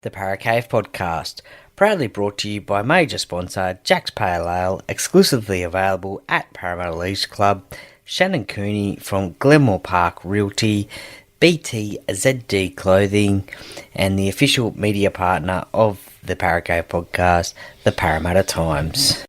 The Paracave Podcast, proudly brought to you by major sponsor Jack's Pale Ale, exclusively available at Parramatta Leagues Club, Shannon Cooney from Glenmore Park Realty, BT ZD Clothing, and the official media partner of the Paracave Podcast, the Parramatta Times.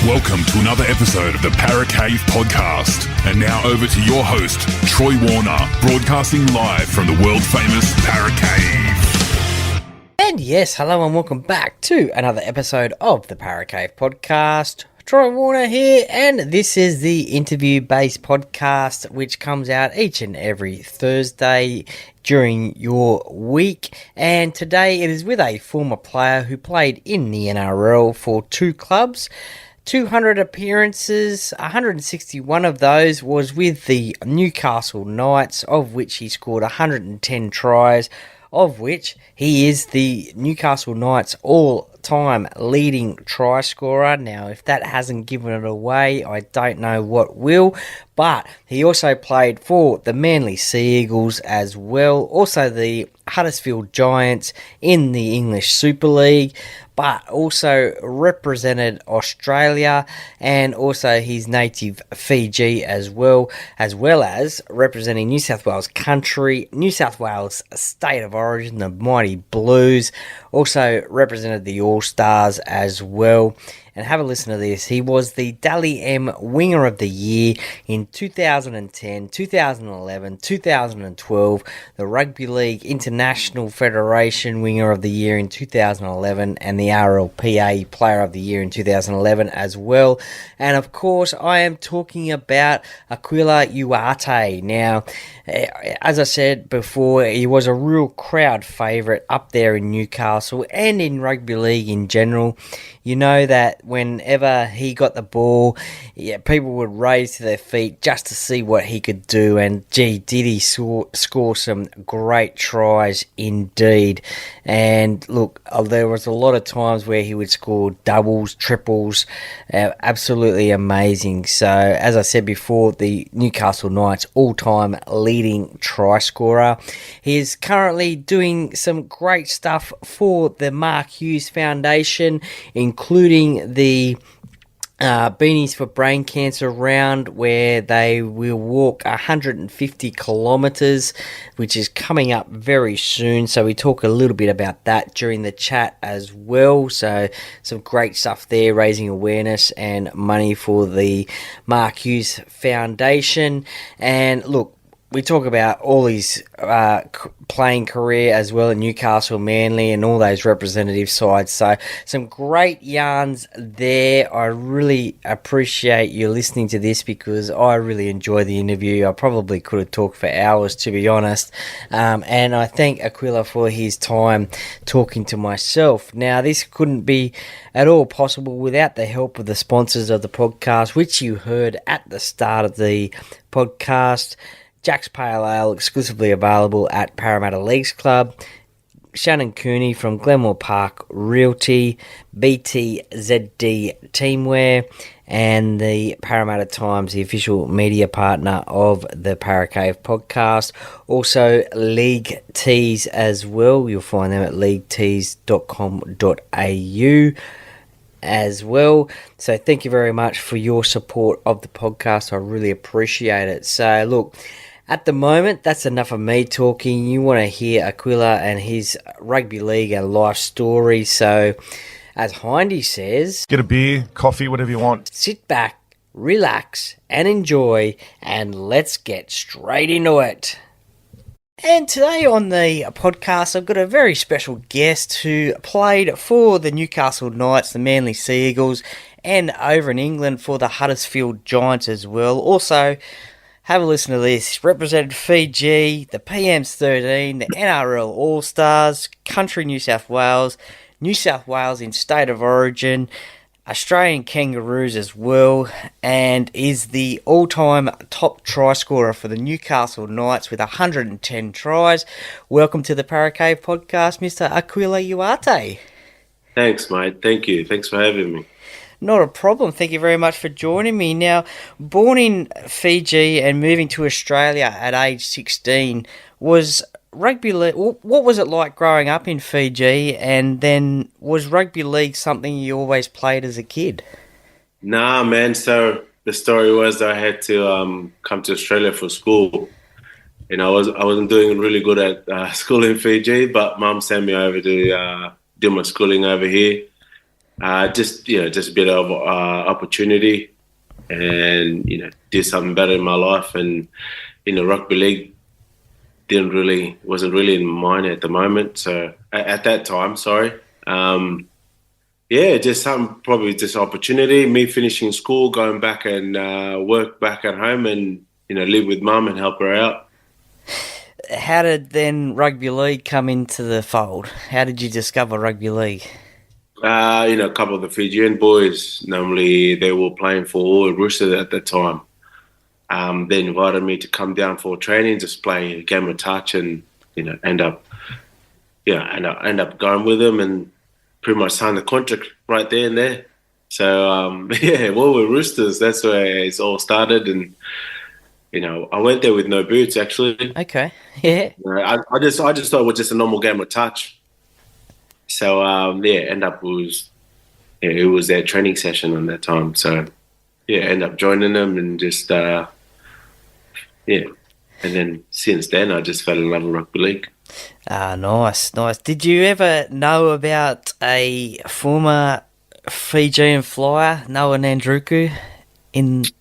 Welcome to another episode of the Paracave Podcast. And now over to your host, Troy Warner, broadcasting live from the world-famous Paracave. And yes, hello and welcome back to another episode of the Paracave Podcast. Troy Warner here, and this is the interview-based podcast which comes out each and every Thursday during your week. And today it is with a former player who played in the NRL for two clubs. 200 appearances, 161 of those was with the Newcastle Knights, of which he scored 110 tries, of which he is the Newcastle Knights all-time leading try scorer. Now, if that hasn't given it away, I don't know what will. But he also played for the Manly Sea Eagles as well, also the Huddersfield Giants in the English Super League, but also represented Australia and also his native Fiji as well as representing New South Wales country, New South Wales state of origin, the Mighty Blues, also represented the All-Stars as well. And have a listen to this. He was the Dally M Winger of the Year in 2010, 2011, 2012, the Rugby League International Federation Winger of the Year in 2011, and the RLPA Player of the Year in 2011 as well. And of course, I am talking about Akuila Uate. Now, as I said before, he was a real crowd favourite up there in Newcastle and in rugby league in general. You know that whenever he got the ball, people would raise to their feet just to see what he could do. And gee, did he score some great tries indeed. And look, there was a lot of times where he would score doubles, triples, absolutely amazing. So, as I said before, the Newcastle Knights all-time leading try scorer. He is currently doing some great stuff for the Mark Hughes Foundation, including the Beanies for Brain Cancer round, where they will walk 150 kilometres, which is coming up very soon. So we talk a little bit about that during the chat as well. So some great stuff there, raising awareness and money for the Mark Hughes Foundation. And look, we talk about all his playing career as well at Newcastle, Manly, and all those representative sides. So some great yarns there. I really appreciate you listening to this because I really enjoyed the interview. I probably could have talked for hours, to be honest. And I thank Akuila for his time talking to myself. Now, this couldn't be at all possible without the help of the sponsors of the podcast, which you heard at the start of the podcast. Jack's Pale Ale, exclusively available at Parramatta Leagues Club, Shannon Cooney from Glenmore Park Realty, BT ZD Teamwear, and the Parramatta Times, the official media partner of the Paracave Podcast. Also, League Tees as well. You'll find them at leaguetees.com.au as well. So thank you very much for your support of the podcast. I really appreciate it. So look, at the moment, that's enough of me talking. You want to hear Akuila and his rugby league and life story. So, as Hindy says, get a beer, coffee, whatever you want. Sit back, relax, and enjoy, and let's get straight into it. And today on the podcast, I've got a very special guest who played for the Newcastle Knights, the Manly Sea Eagles, and over in England for the Huddersfield Giants as well. Also, have a listen to this. Represented Fiji, the PM's 13, the NRL All-Stars, Country New South Wales in State of Origin, Australian Kangaroos as well, and is the all-time top try scorer for the Newcastle Knights with 110 tries. Welcome to the Paracave podcast, Mr. Akuila Uate. Thanks, mate. Thank you. Thanks for having me. Not a problem. Thank you very much for joining me. Now, born in Fiji and moving to Australia at age 16, was rugby league, what was it like growing up in Fiji, and then was rugby league something you always played as a kid? Nah, man. So the story was that I had to come to Australia for school. I wasn't doing really good at school in Fiji, but Mum sent me over to do my schooling over here. Just a bit of opportunity, and do something better in my life. And rugby league wasn't really in mine at the moment. So at that time, just something, probably just opportunity. Me finishing school, going back and work back at home, and live with Mum and help her out. How did then rugby league come into the fold? How did you discover rugby league? A couple of the Fijian boys, normally they were playing for Roosters at that time. They invited me to come down for training, just play a game of touch, and end up going with them and pretty much signed the contract right there and there. So we're Roosters. That's where it's all started, and I went there with no boots actually. Okay, yeah. I just thought it was just a normal game of touch. So it was their training session on that time. So end up joining them and just and then since then I just fell in love with rugby league. Nice. Did you ever know about a former Fijian flyer, Noah Nandruku,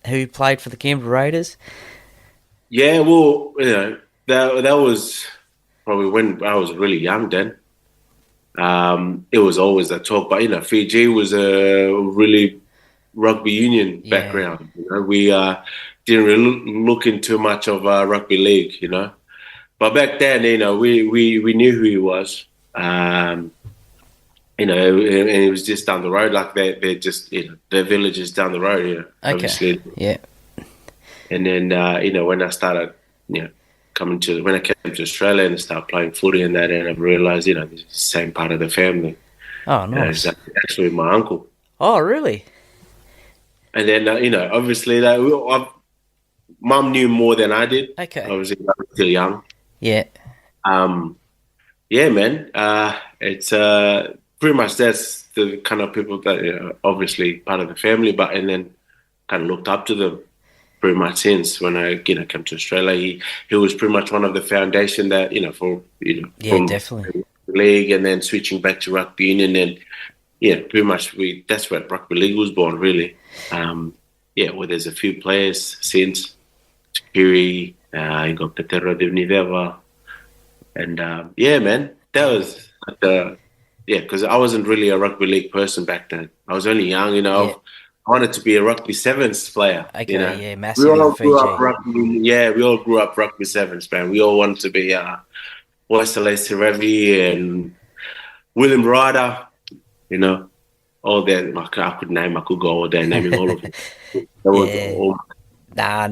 who played for the Canberra Raiders? Yeah, well, that was probably when I was really young then. It was always a talk, but Fiji was a really rugby union background. We didn't really look into much of rugby league, But back then, we knew who he was. And it was just down the road, like they're just their village is down the road, Okay. Obviously. Yeah. And then when I started, when I came to Australia and started playing footy and that, and I realised, this is the same part of the family. Oh, nice. It's actually my uncle. Oh, really? And then, obviously, Mum knew more than I did. Okay. Obviously, I was still young. Yeah. Man. It's pretty much that's the kind of people that obviously part of the family, and then kind of looked up to them pretty much since when I came to Australia. He was pretty much one of the foundation that from definitely league, and then switching back to rugby union, and pretty much that's where rugby league was born really. Well, there's a few players since Kiri, you got Petero Divnideva, and man, that was because I wasn't really a rugby league person back then. I was only young, I wanted to be a rugby sevens player. Okay, massive. We all grew up we all grew up rugby sevens, man. We all wanted to be Wesley Serevi and William Ryder, all that. I could go all day naming all of them.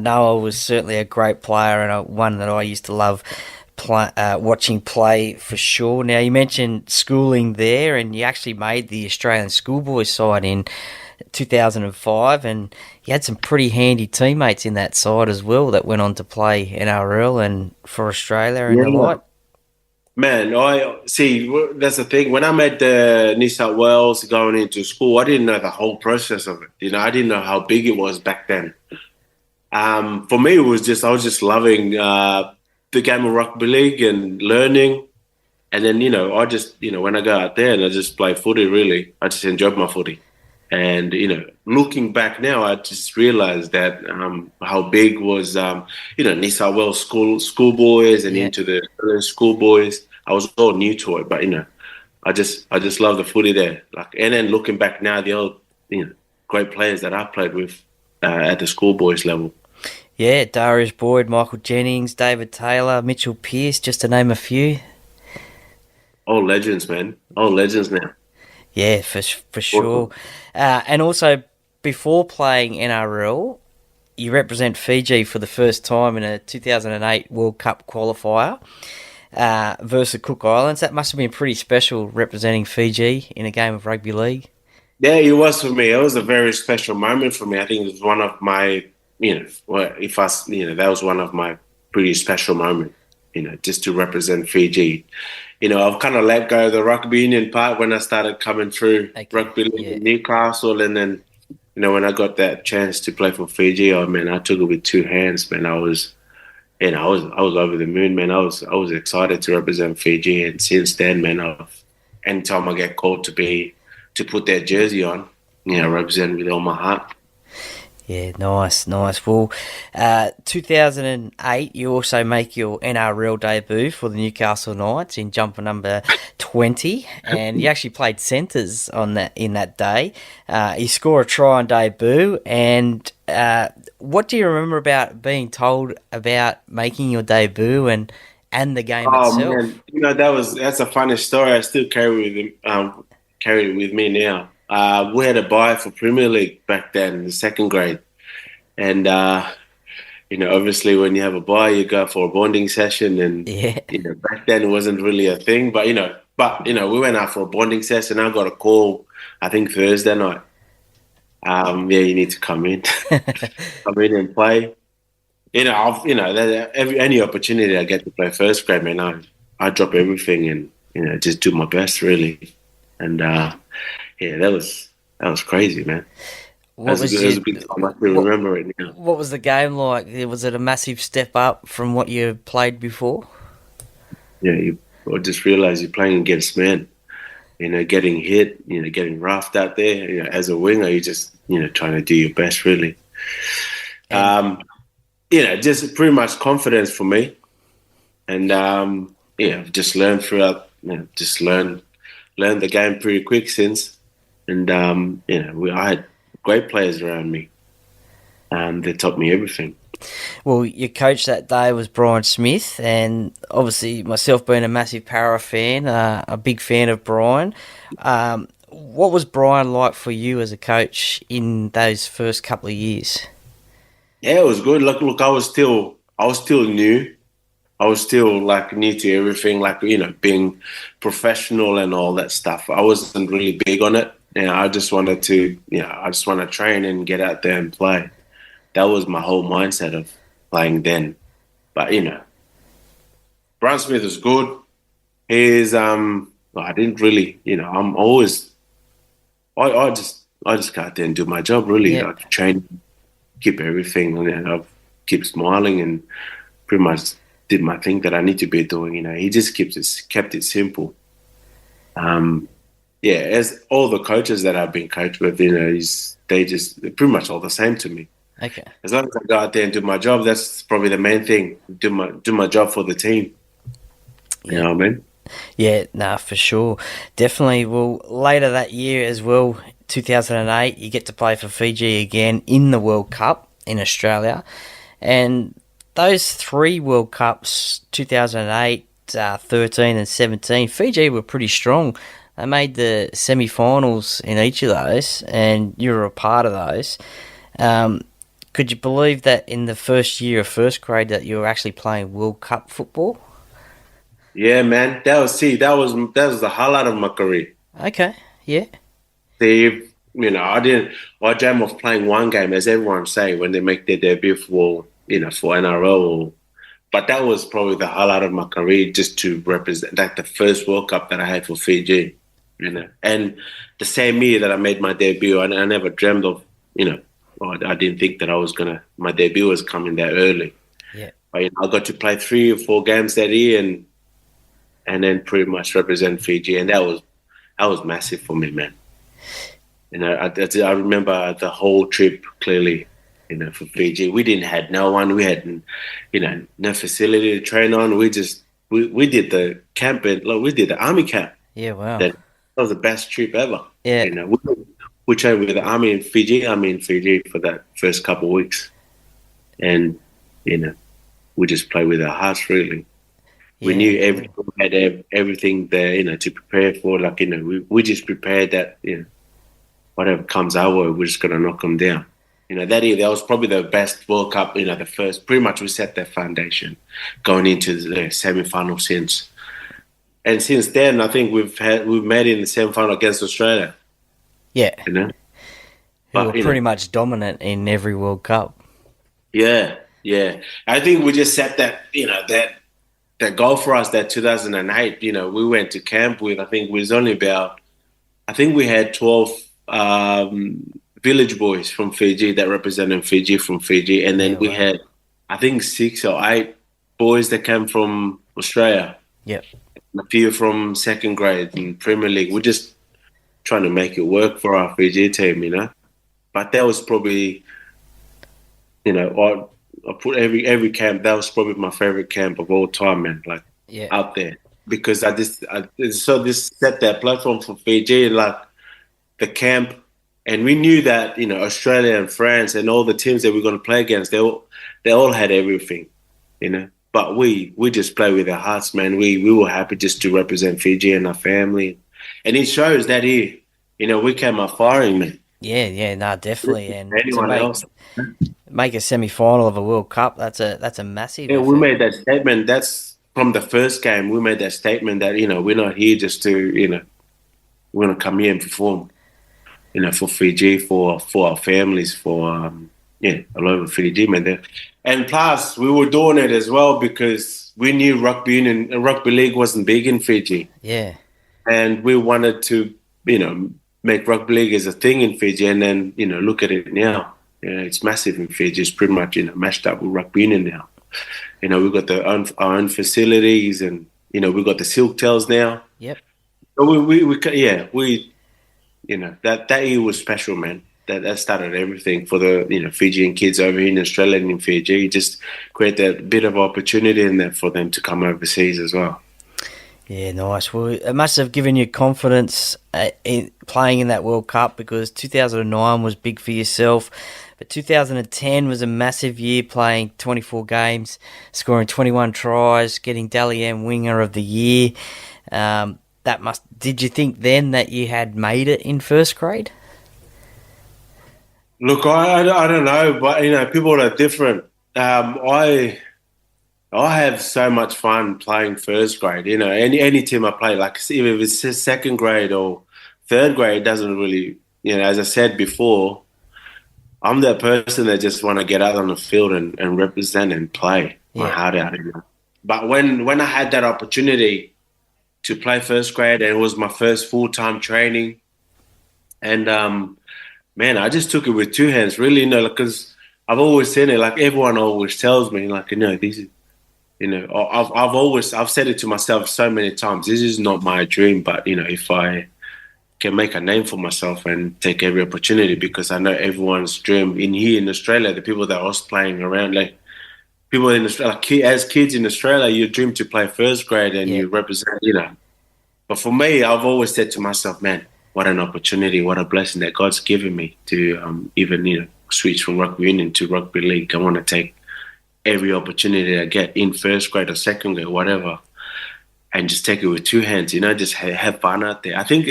Noah was certainly a great player, and one that I used to love watching play for sure. Now, you mentioned schooling there, and you actually made the Australian Schoolboys side in 2005, and you had some pretty handy teammates in that side as well that went on to play NRL and for Australia and the like. Man, I see. That's the thing. When I made the New South Wales going into school, I didn't know the whole process of it. I didn't know how big it was back then. For me, I was just loving the game of rugby league and learning. And then, I just, when I go out there and I just play footy, really, I just enjoyed my footy. And, looking back now, I just realized that how big was, New South Wales schoolboys and into the Schoolboys. I was all new to it, but, I just love the footy there. And then looking back now, the old, great players that I played with at the Schoolboys level. Yeah, Darius Boyd, Michael Jennings, David Taylor, Mitchell Pearce, just to name a few. All legends, man. All legends now. Yeah, for sure. And also, before playing NRL, you represent Fiji for the first time in a 2008 World Cup qualifier versus Cook Islands. That must have been pretty special representing Fiji in a game of rugby league. Yeah, it was for me. It was a very special moment for me. I think it was one of my, that was one of my pretty special moments, just to represent Fiji. I've kind of let go of the rugby union part when I started coming through rugby league in Newcastle, and then, when I got that chance to play for Fiji, oh man, I took it with two hands, man. I was over the moon, man. I was excited to represent Fiji, and since then, man, anytime I get called to put that jersey on, represent with all my heart. Yeah, nice. Well, 2008, you also make your NRL debut for the Newcastle Knights in jumper number 20, and you actually played centres in that day. You score a try on debut, and what do you remember about being told about making your debut and the game itself? Man, that's a funny story. I still carry it with me now. We had a bye for Premier League back then in the second grade. And, obviously when you have a bye, you go for a bonding session. And, back then it wasn't really a thing. But, we went out for a bonding session. I got a call, I think Thursday night. You need to come in. Come in and play. Any opportunity I get to play first grade, man, I drop everything and, just do my best, really. And, that was crazy, man. What was a big time. I still remember it now. What was the game like? Was it a massive step up from what you played before? Yeah, I just realised you're playing against men. Getting hit, getting roughed out there. As a winger, you just, trying to do your best, really. Just pretty much confidence for me. And, I've just learned throughout, learned the game pretty quick since. And, I had great players around me. They taught me everything. Well, your coach that day was Brian Smith, and obviously myself being a massive Para fan, a big fan of Brian. What was Brian like for you as a coach in those first couple of years? Yeah, it was good. Look, I was still new. I was still new to everything, being professional and all that stuff. I wasn't really big on it. I just wanted to, train and get out there and play. That was my whole mindset of playing then. But, Brian Smith was good. He's, I didn't really, I'm always, I just go out there and do my job, really. Yeah. Train, keep everything, I keep smiling and pretty much did my thing that I need to be doing. He just kept it simple. As all the coaches that I've been coached with, they're pretty much all the same to me. Okay. As long as I go out there and do my job, that's probably the main thing. Do my job for the team. You know what I mean? Yeah, for sure. Definitely. Well, later that year as well, 2008, you get to play for Fiji again in the World Cup in Australia. And those three World Cups, 2008, 13 and 17, Fiji were pretty strong. They made the semi-finals in each of those, and you were a part of those. Could you believe that in the first year of first grade that you were actually playing World Cup football? Yeah, man. That was the highlight of my career. Okay, yeah. I dream of playing one game, as everyone say, when they make their debut for NRL. But that was probably the highlight of my career, just to represent the first World Cup that I had for Fiji. And the same year that I made my debut, I never dreamed of, I didn't think that my debut was coming that early. Yeah. But, I got to play 3 or 4 games that year and then pretty much represent Fiji. And that was massive for me, man. I remember the whole trip clearly, for Fiji. We didn't have no one. We had, no facility to train on. We did the camp, we did the army camp. Yeah, wow. That was the best trip ever. Yeah. We trained with the army in Fiji for that first couple of weeks. And, we just played with our hearts, really. We knew everything had everything there, to prepare for. Like, we just prepared that, whatever comes our way, we're just going to knock them down. That year, that was probably the best World Cup, the first. Pretty much we set that foundation going into the semi-final since. And since then, I think we've made it in the semi-final against Australia. Yeah. Who were pretty much dominant in every World Cup. Yeah. I think we just set that, that goal for us, that 2008, we went to camp with, I think we had 12 village boys from Fiji that represented Fiji from Fiji. And then we had, I think, 6 or 8 boys that came from Australia. Yep. A few from second grade in Premier League. We're just trying to make it work for our Fiji team, But that was probably, I put every camp, that was probably my favorite camp of all time, man, out there. Because I just set that platform for Fiji, like the camp. And we knew that, Australia and France and all the teams that we're going to play against, they all had everything, But we just play with our hearts, man. We were happy just to represent Fiji and our family. And it shows that here, we came up firing, man. Yeah, no, definitely. And anyone else make a semi-final of a World Cup, that's a massive effort. We made that statement. That's from the first game. We made that statement that, we're not here just to, we're going to come here and perform. For Fiji, for our families, for all over Fiji, man. And plus, we were doing it as well because we knew rugby union and rugby league wasn't big in Fiji. Yeah, and we wanted to, make rugby league as a thing in Fiji. And then, look at it now. It's massive in Fiji. It's pretty much mashed up with rugby union now. We've got our own facilities, and we've got the silk tails now. Yep. So that year was special, man. That started everything for the Fijian kids over here in Australia and in Fiji. Just create that bit of opportunity in there for them to come overseas as well. Yeah, nice. Well, it must have given you confidence in playing in that World Cup, because 2009 was big for yourself, but 2010 was a massive year, playing 24 games, scoring 21 tries, getting Dally M Winger of the Year. Did you think then that you had made it in first grade? Look, I don't know, but people are different. I have so much fun playing first grade. Any team I play, like even if it's second grade or third grade, it doesn't really. As I said before, I'm that person that just want to get out on the field and represent and play my heart out. But when I had that opportunity to play first grade, and it was my first full-time training, and man, I just took it with two hands, really, because I've always said it, like everyone always tells me, like, this is, I've said it to myself so many times, this is not my dream, but, if I can make a name for myself and take every opportunity, because I know everyone's dream here in Australia, the people that are playing around, like people in Australia, as kids in Australia, you dream to play first grade and you represent, But for me, I've always said to myself, man, what an opportunity, what a blessing that God's given me to even, switch from rugby union to rugby league. I want to take every opportunity I get in first grade or second grade, whatever, and just take it with two hands, just have fun out there. I think,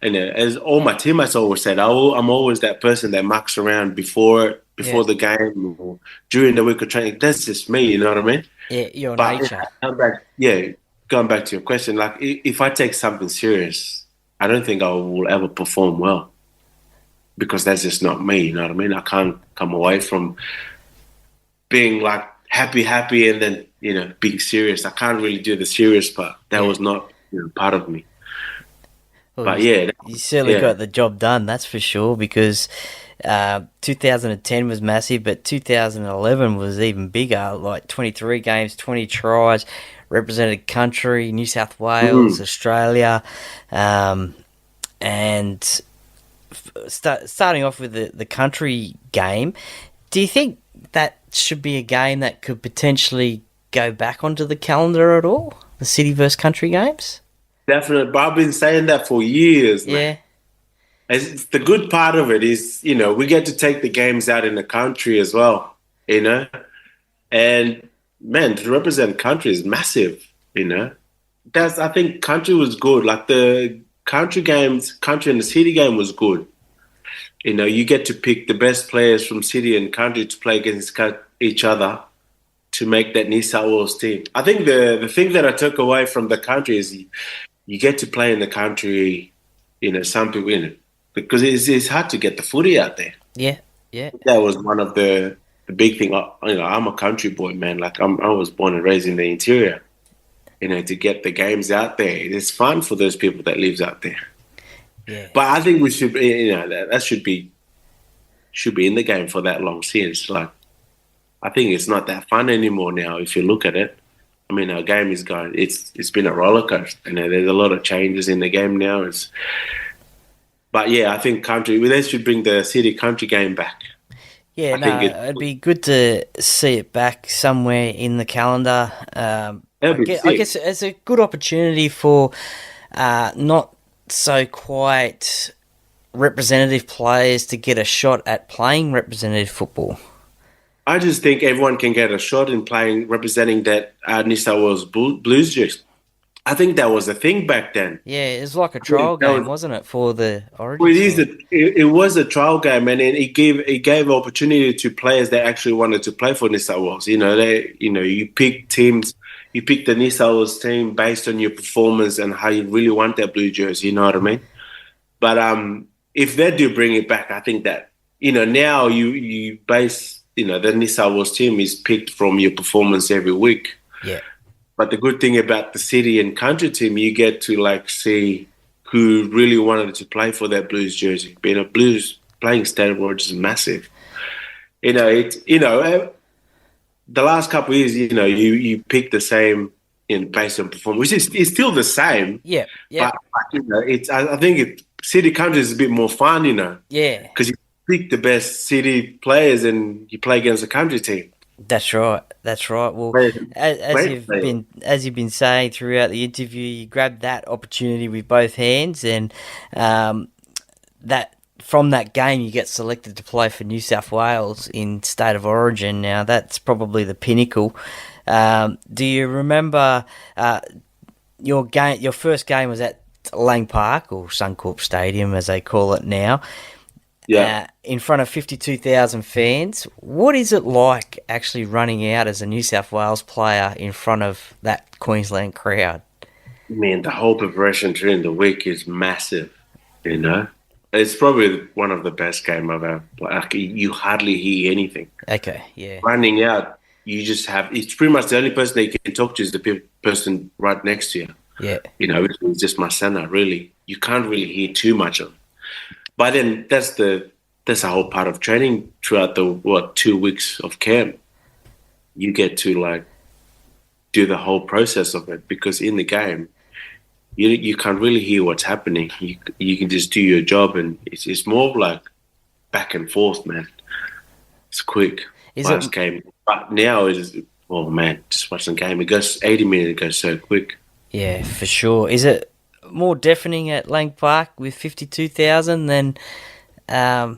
as all my teammates always said, I'm always that person that mucks around before the game or during the week of training. That's just me, you know what I mean? Yeah, your but, nature. Going back to your question, like if I take something serious, I don't think I will ever perform well, because that's just not me, you know what I mean? I can't come away from being like happy and then, being serious. I can't really do the serious part. That was not part of me. Well, but you certainly got the job done, that's for sure, because 2010 was massive, but 2011 was even bigger, like 23 games, 20 tries, represented country, New South Wales, Australia, and starting off with the country game, do you think that should be a game that could potentially go back onto the calendar at all? The city versus country games? Definitely, but I've been saying that for years, man. It's the good part of it is, we get to take the games out in the country as well, and man, to represent country is massive. You know, I think country was good. Like the country games, country and the city game was good. You know, you get to pick the best players from city and country to play against each other to make that New South Wales team. I think the thing that I took away from the country is you get to play in the country, you know, some people, you know, because it's hard to get the footy out there. Yeah, yeah. That was one of the big thing. You know, I'm a country boy, man. Like I was born and raised in the interior. You know, to get the games out there, it's fun for those people that lives out there. Yeah. But I think we should, you know, that should be in the game for that long since. Like, I think it's not that fun anymore now. If you look at it, I mean, our game is going. It's been a roller coaster. You know, there's a lot of changes in the game now. But yeah, I think they should bring the city country game back. Yeah, it'd be good to see it back somewhere in the calendar. I guess it's a good opportunity for not so quite representative players to get a shot at playing representative football. I just think everyone can get a shot in representing that New South Wales Blues jersey. I think that was a thing back then. Yeah, it was like a trial game, wasn't it, for the Origin? Well, it was a trial game, and then it gave opportunity to players that actually wanted to play for New South Wales. You know, you pick teams, you pick the New South Wales team based on your performance and how you really want that blue jersey. You know what I mean? But if they do bring it back, I think that, you know, now you base, you know, the New South Wales team is picked from your performance every week. Yeah. But the good thing about the city and country team, you get to like see who really wanted to play for that Blues jersey. Being a Blues playing steroids is massive. You know, the last couple of years, you know, you pick the same based on performance, which is still the same. Yeah, yeah. But you know, I think city country is a bit more fun, you know. Yeah. Because you pick the best city players and you play against a country team. That's right. Well, as you've been saying throughout the interview, you grabbed that opportunity with both hands, and that from that game you get selected to play for New South Wales in State of Origin. Now that's probably the pinnacle. Do you remember your game? Your first game was at Lang Park, or Suncorp Stadium as they call it now. Yeah. In front of 52,000 fans. What is it like actually running out as a New South Wales player in front of that Queensland crowd? Man, the whole preparation during the week is massive, you know. It's probably one of the best games I've ever played. Like, you hardly hear anything. Okay, yeah. Running out, it's pretty much the only person that you can talk to is the person right next to you. Yeah. You know, it's just my center, really. You can't really hear too much of it. But then that's a whole part of training throughout the 2 weeks of camp. You get to like do the whole process of it, because in the game you can't really hear what's happening. You can just do your job, and it's more like back and forth, man. It's quick. Fast game. But now oh man, just watching the game. It goes 80 minutes. It goes so quick. Yeah, for sure. Is it more deafening at Lang Park with 52,000 than a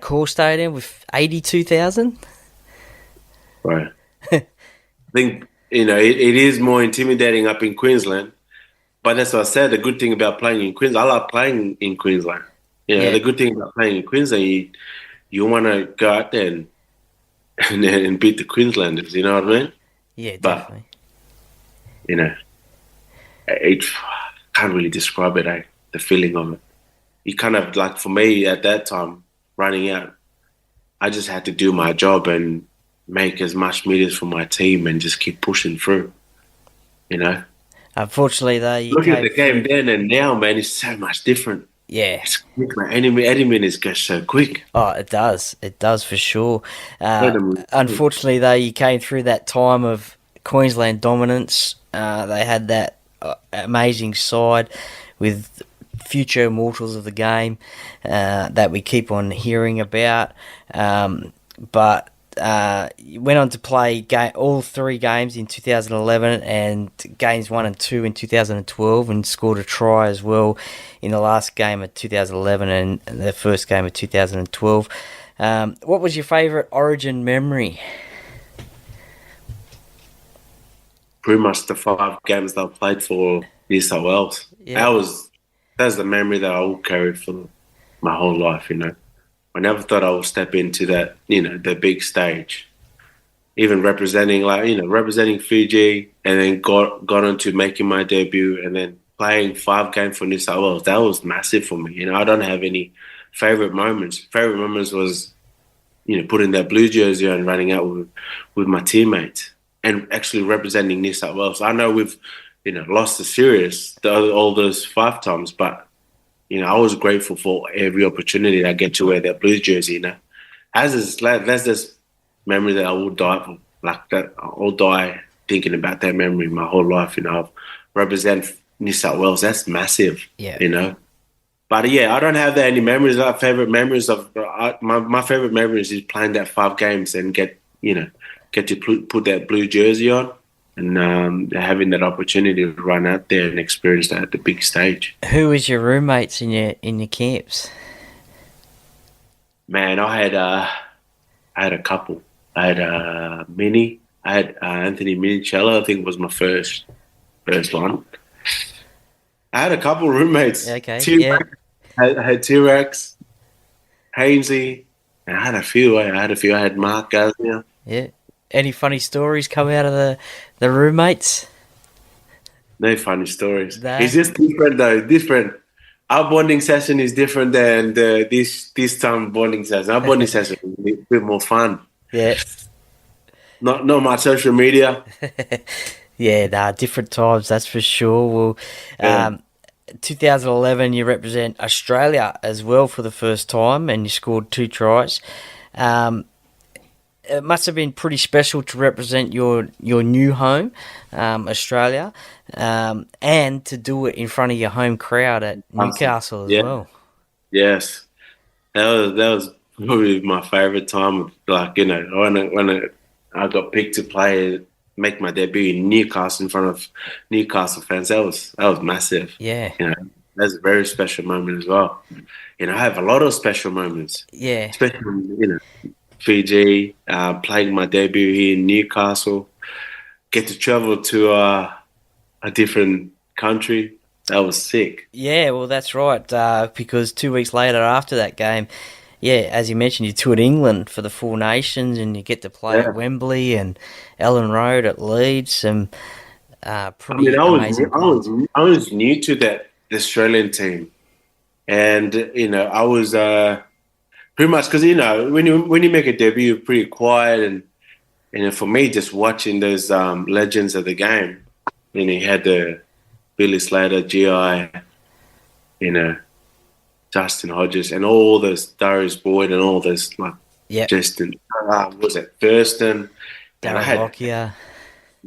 core stadium with 82,000? Right. I think, you know, it is more intimidating up in Queensland, but that's what I said. The good thing about playing in Queensland, I love playing in Queensland. You know, The good thing about playing in Queensland, you want to go out there and beat the Queenslanders. You know what I mean? Yeah, definitely. But, you know, I can't really describe it, the feeling of it. You kind of, like, for me at that time, running out, I just had to do my job and make as much meters for my team and just keep pushing through, you know. Unfortunately, though, look at the game then and now, man, it's so much different. Yeah. It's quick, man. Any minutes goes so quick. Oh, it does. It does for sure. Unfortunately, though, you came through that time of Queensland dominance. They had that amazing side with future immortals of the game that we keep on hearing about. But you went on to play all three games in 2011 and games 1 and 2 in 2012, and scored a try as well in the last game of 2011 and the first game of 2012. What was your favourite Origin memory? pretty much the 5 games that I played for New South Wales. Yeah. That's the memory that I will carry for my whole life, you know. I never thought I would step into that, you know, the big stage. Even representing Fiji, and then got on to making my debut, and then playing 5 games for New South Wales. That was massive for me. You know, I don't have any favorite moments. Favorite moments was, you know, putting that blue jersey on and running out with my teammates and actually representing New South Wales. I know we've, you know, lost the series all those 5 times, but, you know, I was grateful for every opportunity I get to wear that blue jersey, you know. That's this memory that I will die for. Like that, I'll die thinking about that memory my whole life, you know. I've represent New South Wales. That's massive, you know. But yeah, I don't have that any memories. My favorite memories is playing that 5 games and get to put that blue jersey on, and having that opportunity to run out there and experience that at the big stage. Who was your roommates in your camps? Man, I had a couple. I had Minnie. I had Anthony Minicello. I think was my first one. I had a couple of roommates. Okay, I had T-Rex, Hainsey, and I had a few. I had Mark Gasnier. Yeah. Any funny stories come out of the roommates? No funny stories. No. It's just different though. Different. Our bonding session is different than this time bonding session. Our bonding session is a bit more fun. Yeah. Not much social media. Yeah, different times, that's for sure. Well, 2011, you represent Australia as well for the first time, and you scored 2 tries. It must have been pretty special to represent your new home, Australia, and to do it in front of your home crowd at Newcastle as well. Yes, that was probably my favorite time. Like, you know, when I got picked to make my debut in Newcastle in front of Newcastle fans, that was massive. Yeah, you know, that's a very special moment as well. You know, I have a lot of special moments. Yeah, especially, you know, Fiji, playing my debut here in Newcastle, get to travel to a different country. That was sick. Yeah, well, that's right. Because 2 weeks later after that game, yeah, as you mentioned, you toured England for the 4 Nations, and you get to play at Wembley and Ellen Road at Leeds. And pretty amazing. I was new to that Australian team, and you know, I was pretty much because, you know, when you make a debut, you're pretty quiet, and you know, for me, just watching those legends of the game, you know, you had the Billy Slater, GI, you know, Justin Hodges, and all those Darius Boyd, and all those Justin, was it Thurston? Darren Lockyer.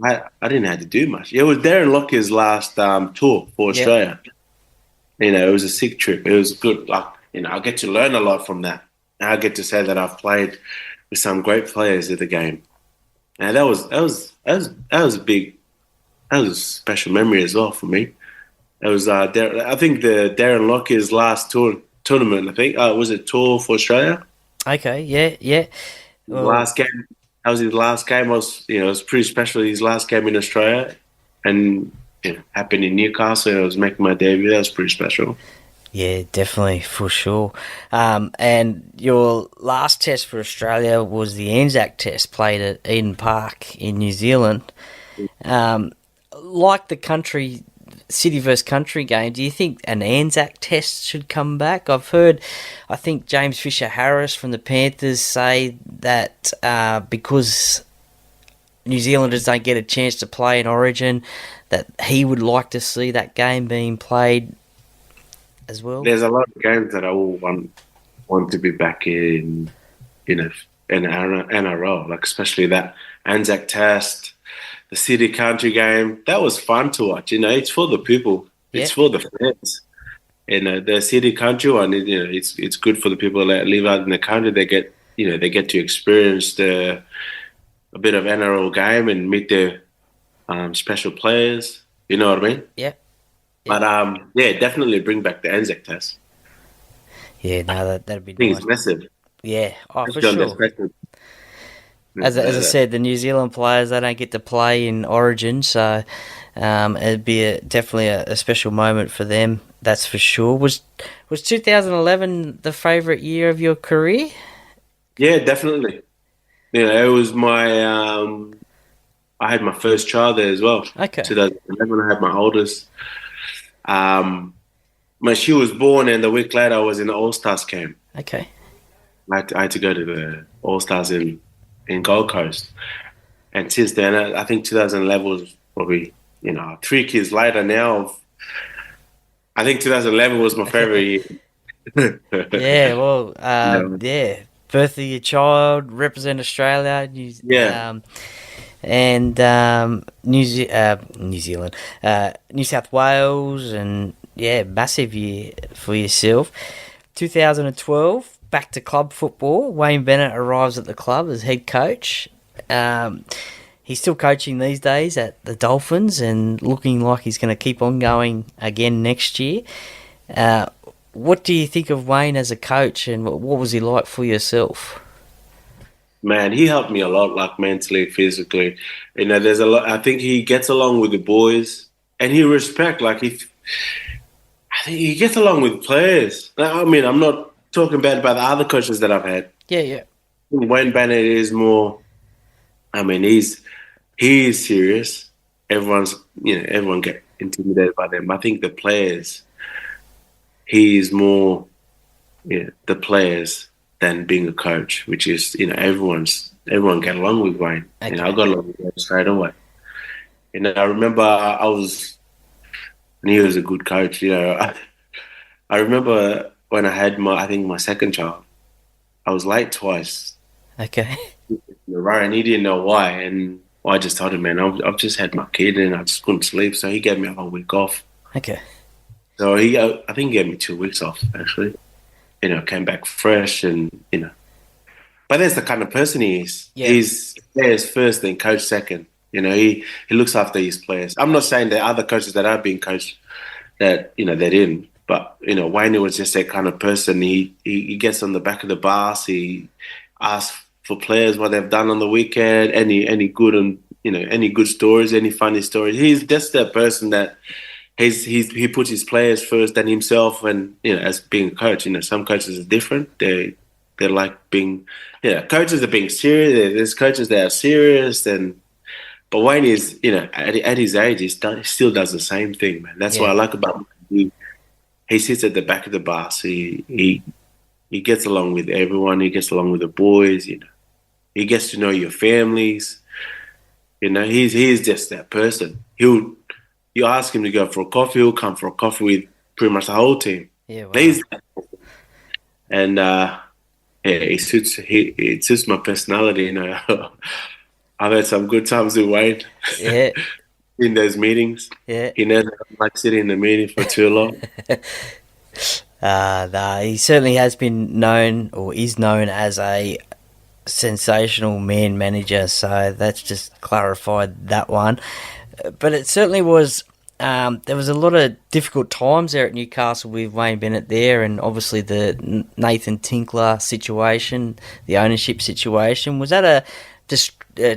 I didn't have to do much. Yeah, it was Darren Lockyer's last tour for Australia. You know, it was a sick trip. It was good. Like, you know, I get to learn a lot from that. And I get to say that I've played with some great players of the game, and that was a special memory as well for me. It was I think the Darren Lockyer's last tournament. I think was it tour for Australia. Okay, yeah. Well, last game. That was his last game. It was pretty special. His last game in Australia, and it happened in Newcastle. I was making my debut. That was pretty special. Yeah, definitely, for sure. And your last test for Australia was the Anzac Test, played at Eden Park in New Zealand. Like the country, city versus country game, do you think an Anzac Test should come back? I think James Fisher-Harris from the Panthers say that because New Zealanders don't get a chance to play in Origin, that he would like to see that game being played as well. There's a lot of games that I will want to be back in NRL, like especially that Anzac Test, the city country game. That was fun to watch. You know, it's for the people. It's for the fans. And the city country one, you know, it's good for the people that live out in the country. They get to experience a bit of NRL game and meet their special players. You know what I mean? Yeah. But definitely bring back the Anzac Test. Yeah, no, that'd be I think nice. it's massive. Yeah, for sure. As I said, the New Zealand players, they don't get to play in Origin, so it'd be definitely a special moment for them. That's for sure. Was 2011 the favourite year of your career? Yeah, definitely. It was my. I had my first child there as well. Okay. 2011, I had my oldest. When she was born, and the week later, I was in the All Stars camp. Okay. I had to go to the All Stars in Gold Coast, and since then, I think 2011 was probably 3 kids later now. I think 2011 was my favorite year. Yeah, well, birth of your child, represent Australia, New Zealand, New South Wales, and massive year for yourself. 2012, back to club football. Wayne Bennett arrives at the club as head coach. He's still coaching these days at the Dolphins and looking like he's going to keep on going again next year. What do you think of Wayne as a coach, and what was he like for yourself? Man, he helped me a lot, like mentally, physically. There's a lot. I think he gets along with the boys, and he respect. I think he gets along with players. I mean, I'm not talking bad about the other coaches that I've had. Yeah. Wayne Bennett is more. I mean, he is serious. Everyone get intimidated by them. I think the players, he is more, the players than being a coach, which is, everyone get along with Wayne. Okay. I got along with Wayne straight away. I remember and he was a good coach. I remember when I had my second child, I was late twice. Okay. And he didn't know why, and I just told him, man, I've just had my kid and I just couldn't sleep, so he gave me a whole week off. Okay. So I think he gave me 2 weeks off, actually. Came back fresh and, But that's the kind of person he is. Yeah. He's players first, then coach second. He looks after his players. I'm not saying that other coaches that are being coached that, they didn't. But, Wayne was just that kind of person. He gets on the back of the bus. He asks for players what they've done on the weekend, any good and any good stories, any funny stories. He's just that person that he puts his players first than himself. And as being a coach, some coaches are different. They're like being coaches are being serious. There's coaches that are serious, but Wayne is at his age he still does the same thing, man. That's what I like about him. He sits at the back of the bus. He gets along with everyone. He gets along with the boys. He gets to know your families. He's just that person. You ask him to go for a coffee, he'll come for a coffee with pretty much the whole team. Yeah, wow. He's that person. And it suits my personality. I've had some good times with Wayne. Yeah. In those meetings. Yeah. He never like sitting in the meeting for too long. He certainly has been known, or is known, as a sensational man manager, so that's just clarified that one. But it certainly was, there was a lot of difficult times there at Newcastle with Wayne Bennett there, and obviously the Nathan Tinkler situation, the ownership situation. Was that a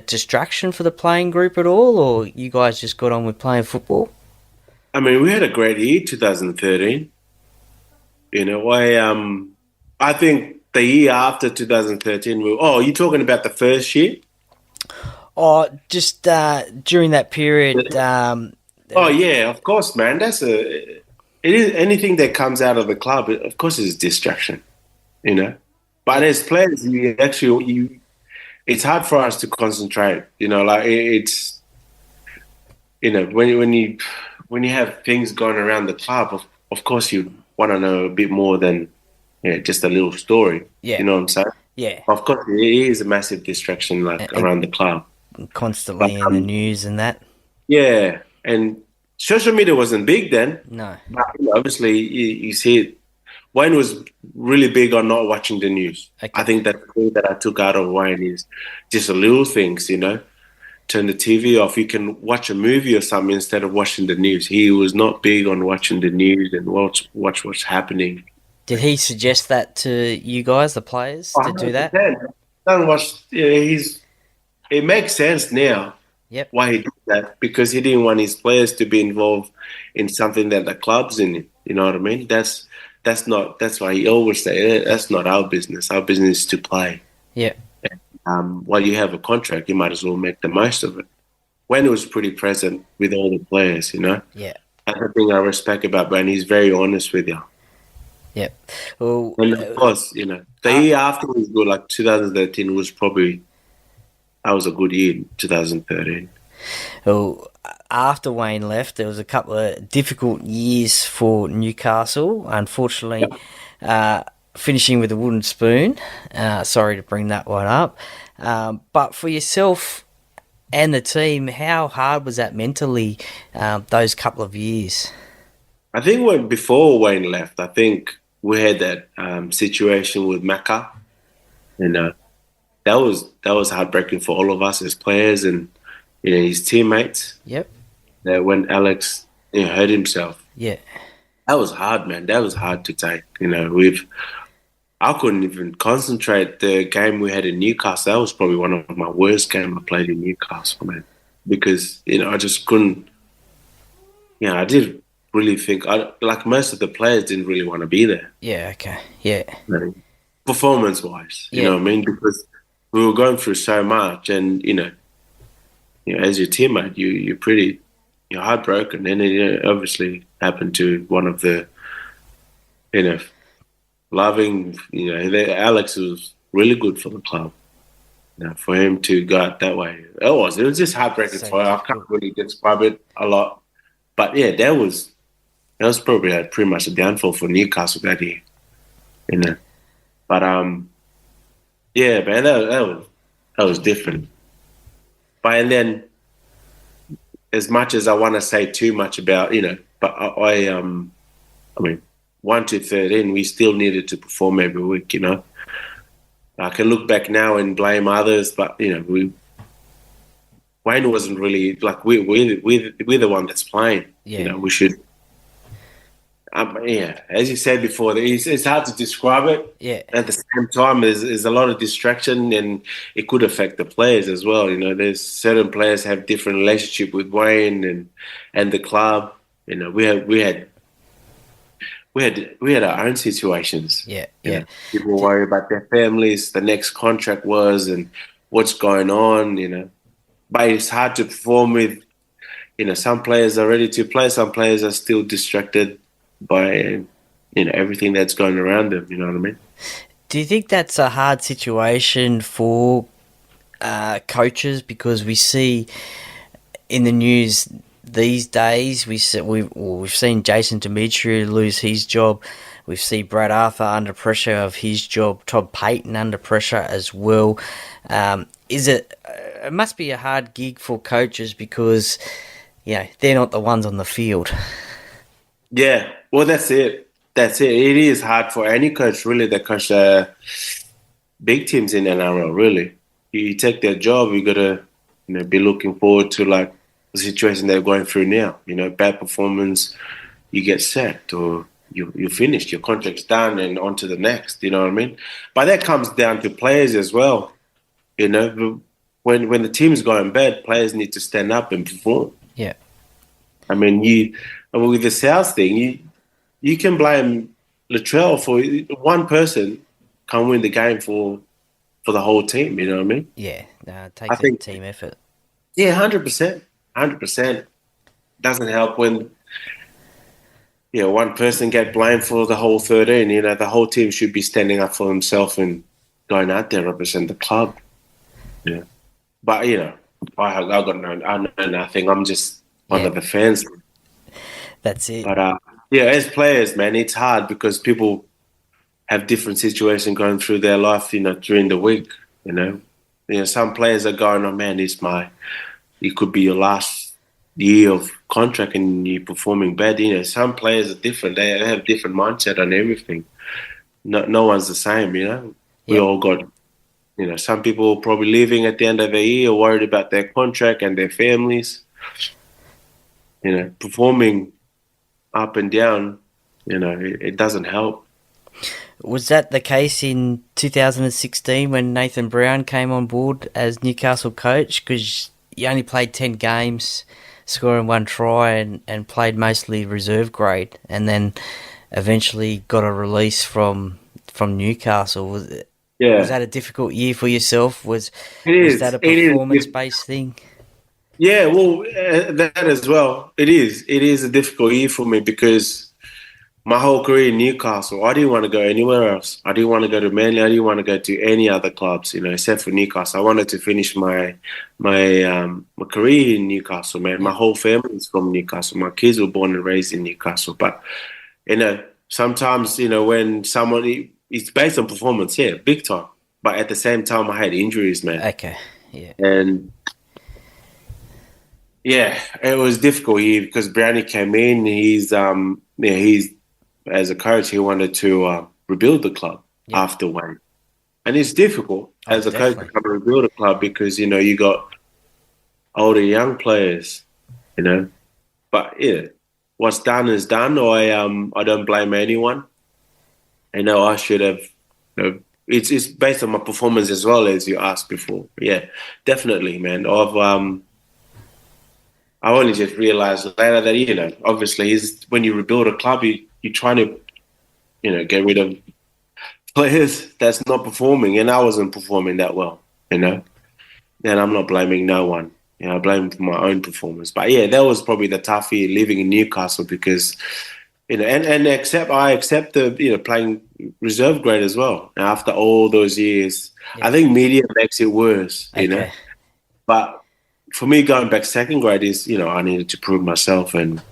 distraction for the playing group at all, or you guys just got on with playing football? I mean, we had a great year, 2013. I think the year after 2013, you're talking about the first year? Oh, just during that period. Yeah, of course, man. It is anything that comes out of the club. Of course, is a distraction, But as players, it's hard for us to concentrate. It's when you have things going around the club, of course you want to know a bit more than just a little story. Yeah. You know what I'm saying? Yeah. Of course, it is a massive distraction, around the club. Constantly in the news and that. Yeah, and social media wasn't big then. No. But obviously, you see it. Wayne was really big on not watching the news. Okay. I think that thing that I took out of Wayne is just the little things, Turn the TV off. You can watch a movie or something instead of watching the news. He was not big on watching the news and watch what's happening. Did he suggest that to you guys, the players, to do that? Don't watch. it makes sense now Yep. why he did that, because he didn't want his players to be involved in something that the club's in. You know what I mean? That's why he always say that's not our business. Our business is to play. Yep. While you have a contract, you might as well make the most of it. When he was pretty present with all the players, you know. Yeah. That's the thing I respect about Ben. He's very honest with you. Yep. Well, And of course, you know, the year after was good. Like 2013 was probably, that was a good year. 2013. well, after Wayne left, there was a couple of difficult years for Newcastle. Unfortunately, finishing with a wooden spoon. Sorry to bring that one up. But for yourself and the team, how hard was that mentally, those couple of years? I think before Wayne left, I think we had that situation with Macca, and that was heartbreaking for all of us as players and his teammates. Yep. That when Alex hurt himself, Yeah. that was hard, man. That was hard to take. I couldn't even concentrate. The game we had in Newcastle, that was probably one of my worst games I played in Newcastle, man, because I just couldn't. I did really think like most of the players didn't really want to be there. Yeah. Okay. Yeah. Performance-wise, you Yeah. know what I mean? Because we were going through so much, and as your teammate, you're heartbroken, and it obviously happened to one of the, loving. Alex was really good for the club. For him to go out that way, it was just heartbreaking So for him. I can't really describe it a lot, but yeah, that was probably pretty much a downfall for Newcastle that year. But yeah, man, that was different. But and then, as much as I want to say too much about, but I mean, 1 to 13, we still needed to perform every week. I can look back now and blame others, but Wayne wasn't really like we're the one that's playing. Yeah. We should. As you said before, it's hard to describe it. Yeah. At the same time, there's a lot of distraction, and it could affect the players as well. There's certain players have different relationship with Wayne and the club. We had our own situations. Yeah. Yeah. People worry about their families, the next contract was, and what's going on. But it's hard to perform with. Some players are ready to play, some players are still distracted by everything that's going around them. You know what I mean? Do you think that's a hard situation for coaches, because we see in the news these days we've seen Jason Demetriou lose his job. We've seen Brad Arthur under pressure of his job. Todd Payton under pressure as well. It must be a hard gig for coaches, because they're not the ones on the field. Yeah, well, that's it. It is hard for any coach, really, that coach big teams in NRL, really. You take their job, you got to be looking forward to like the situation they're going through now. Bad performance, you get sacked, or you finished, your contract's done, and on to the next. You know what I mean? But that comes down to players as well. When the team's going bad, players need to stand up and perform. Yeah. I mean, with the South thing, you can blame Latrell for one person can win the game for the whole team. You know what I mean? Yeah. It takes a team effort. Yeah, 100%. 100%. Doesn't help when one person get blamed for the whole 13. The whole team should be standing up for themselves and going out there represent the club. Yeah. But I know nothing. I'm just one of the fans. That's it. But as players, man, it's hard because people have different situations going through their life, during the week. Some players are going, oh man, it could be your last year of contract and you're performing bad. Some players are different. They have different mindset on everything. No one's the same. We all got. Some people are probably leaving at the end of the year, worried about their contract and their families. Performing up and down, it doesn't help. Was that the case in 2016 when Nathan Brown came on board as Newcastle coach? Because you only played 10 games, scoring 1 try and played mostly reserve grade, and then eventually got a release from Newcastle. Was that a difficult year for yourself? Was that a performance-based thing? Yeah, well, that as well. It is. It is a difficult year for me because my whole career in Newcastle, I didn't want to go anywhere else. I didn't want to go to Manly. I didn't want to go to any other clubs, except for Newcastle. I wanted to finish my career in Newcastle, man. My whole family is from Newcastle. My kids were born and raised in Newcastle. But, sometimes, when someone, it's based on performance, yeah, big time. But at the same time, I had injuries, man. Okay, yeah. And, yeah, it was a difficult year because Brownie came in. He's as a coach, he wanted to rebuild the club after Wayne. And it's difficult as a coach to come and rebuild a club because, you got older, young players, But, yeah, what's done is done. I don't blame anyone. I should have, it's based on my performance as well, as you asked before. Yeah, definitely, man. I only just realized later that, obviously when you rebuild a club, you're trying to, get rid of players that's not performing. And I wasn't performing that well, And I'm not blaming no one. I blame for my own performance. But, yeah, that was probably the tough year living in Newcastle because, I accept the, playing reserve grade as well. After all those years, I think media makes it worse, But for me, going back second grade is, I needed to prove myself and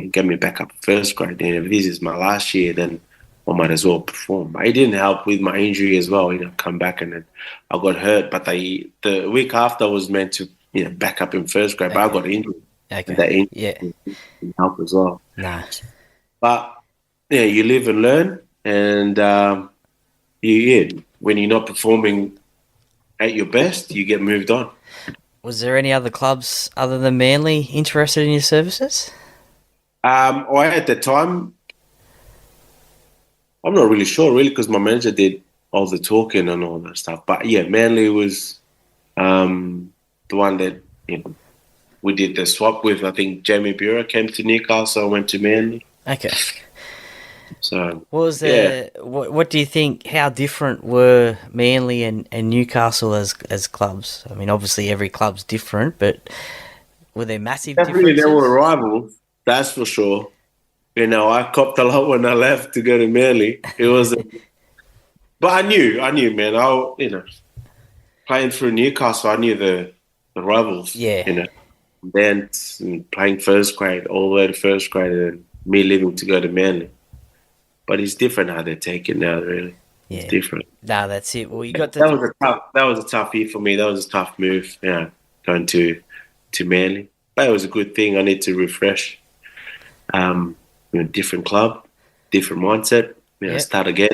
get me back up first grade. And if this is my last year, then I might as well perform. But it didn't help with my injury as well, come back and then I got hurt. But the week after I was meant to, back up in first grade, but I got injured. Okay. And that injury didn't help as well. Nah. But, you live and learn. And, when you're not performing at your best, you get moved on. Was there any other clubs other than Manly interested in your services? At the time, I'm not really sure, because my manager did all the talking and all that stuff. But yeah, Manly was the one that we did the swap with. I think Jamie Bureau came to Newcastle, I went to Manly. Okay. So what was what do you think? How different were Manly and Newcastle as clubs? I mean, obviously every club's different, but were there massive differences? There were rivals, that's for sure. I copped a lot when I left to go to Manly. It was, but I knew, man. Playing through Newcastle, I knew the rivals. Yeah. Then playing first grade all the way to first grade, and me leaving to go to Manly. But it's different how they take it now, really. Yeah. It's different. No, that's it. Well, you got that was a tough year for me. That was a tough move, going to Manly. But it was a good thing. I need to refresh. Different club, different mindset. Start again.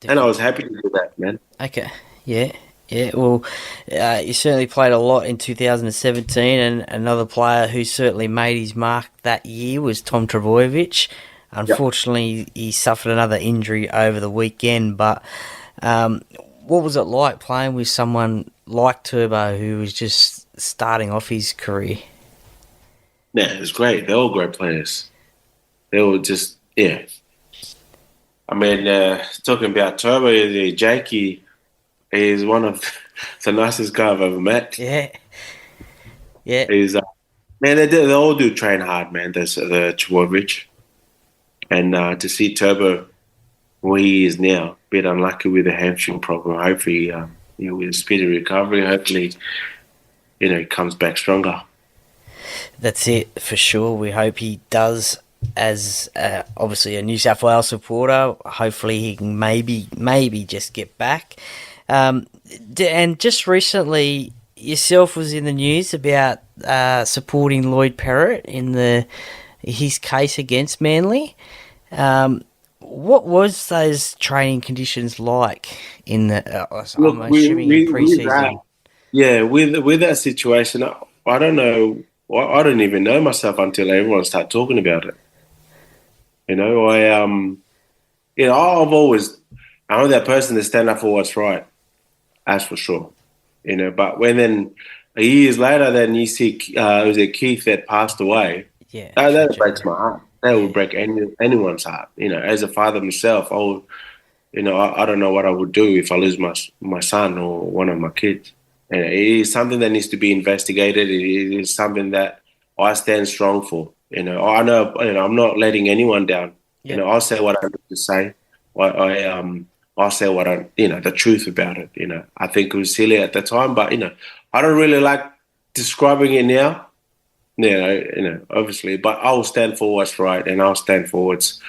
Different. And I was happy to do that, man. Okay. Yeah. Yeah. Well, you certainly played a lot in 2017, and another player who certainly made his mark that year was Tom Trbojevic. Unfortunately, he suffered another injury over the weekend, but what was it like playing with someone like Turbo who was just starting off his career? Yeah, it was great. They're all great players. They were just, I mean, talking about Turbo, Jakey is one of the nicest guys I've ever met. Yeah. Yeah. He's, man, they all do train hard, man, the Trbojevic. And to see Turbo where he is now, a bit unlucky with the hamstring problem. Hopefully, with a speedy recovery, hopefully, he comes back stronger. That's it, for sure. We hope he does. As obviously a New South Wales supporter, hopefully he can maybe just get back. And just recently, yourself was in the news about supporting Lloyd Perrott in his case against Manly. What was those training conditions like in the? I'm assuming in pre-season. With that situation, I don't know. I didn't even know myself until everyone started talking about it. you know, I'm that person to stand up for what's right. That's for sure. You know, but when then years later, then you see, it was Keith that passed away. Yeah, That breaks my heart. That would break anyone's heart. You know, as a father myself, you know, I don't know what I would do if I lose my son or one of my kids. And it is something that needs to be investigated. It is something that I stand strong for. You know, I know, you know, I'm not letting anyone down. Yep. You know, I'll say what I need to say. I'll say what the truth about it. You know, I think it was silly at the time, but you know, I don't really like describing it now. You know, obviously, but I'll stand for what's right, and I'll stand for what's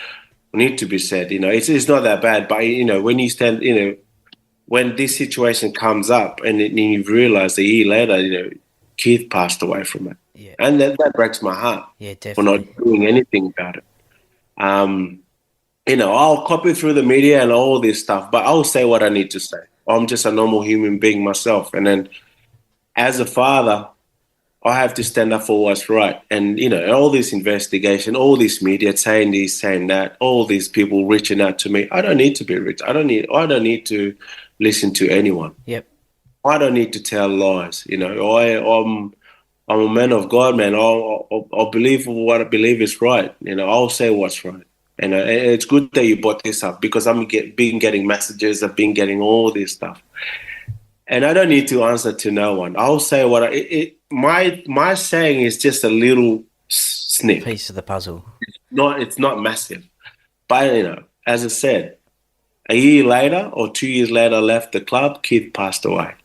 need to be said. You know, it's not that bad, but you know, when you stand, you know, when this situation comes up, and you realize a year later, you know, Keith passed away from it, and that breaks my heart. Yeah, For definitely. not doing anything about it. You know, I'll copy through the media and all this stuff, but I'll say what I need to say. I'm just a normal human being myself, and then as a father, I have to stand up for what's right. And, you know, all this investigation, all this media saying this, saying that, all these people reaching out to me. I don't need to be rich. I don't need to listen to anyone. Yep. I don't need to tell lies. You know, I'm a man of God, man. I'll believe what I believe is right. You know, I'll say what's right. And it's good that you brought this up, because I've been getting messages. I've been getting all this stuff. And I don't need to answer to no one. I'll say what my saying is just a little snip. Piece of the puzzle. It's not massive. But, you know, as I said, a year later or 2 years later, I left the club, Keith passed away.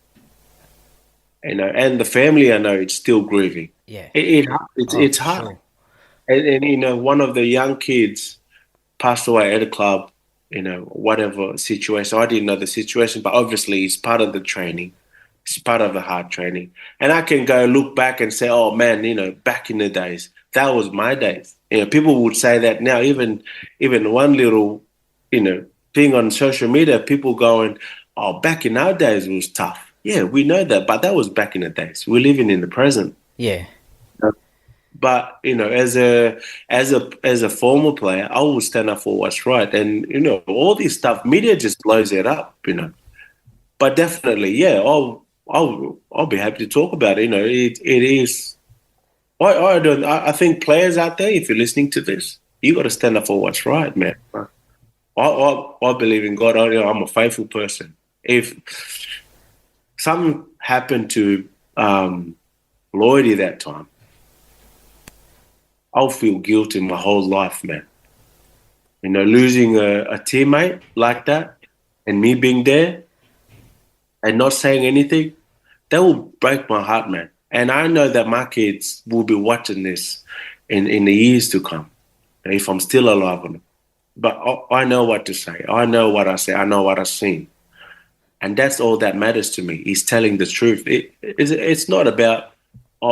You know, and the family, I know, it's still grieving. Yeah. It's hard. Sure. And, you know, one of the young kids passed away at a club. You know, whatever situation. I didn't know the situation, but obviously it's part of the training. It's part of the hard training. And I can go look back and say, oh, man, you know, back in the days, that was my days. You know, people would say that now. Even one little, you know, thing on social media, people going, oh, back in our days it was tough. Yeah, we know that, but that was back in the days. We're living in the present. Yeah. But, you know, as a former player, I will stand up for what's right. And, you know, all this stuff, media just blows it up, you know. But definitely, yeah, I'll be happy to talk about it. You know, it is. I think players out there, if you're listening to this, you got to stand up for what's right, man. I believe in God. I'm a faithful person. If something happened to Lloydie that time, I'll feel guilty my whole life, man. You know, losing a teammate like that and me being there and not saying anything, that will break my heart, man. And I know that my kids will be watching this in the years to come, if I'm still alive or not. But I know what to say. I know what I say. I know what I've seen. And that's all that matters to me, is telling the truth. It's not about,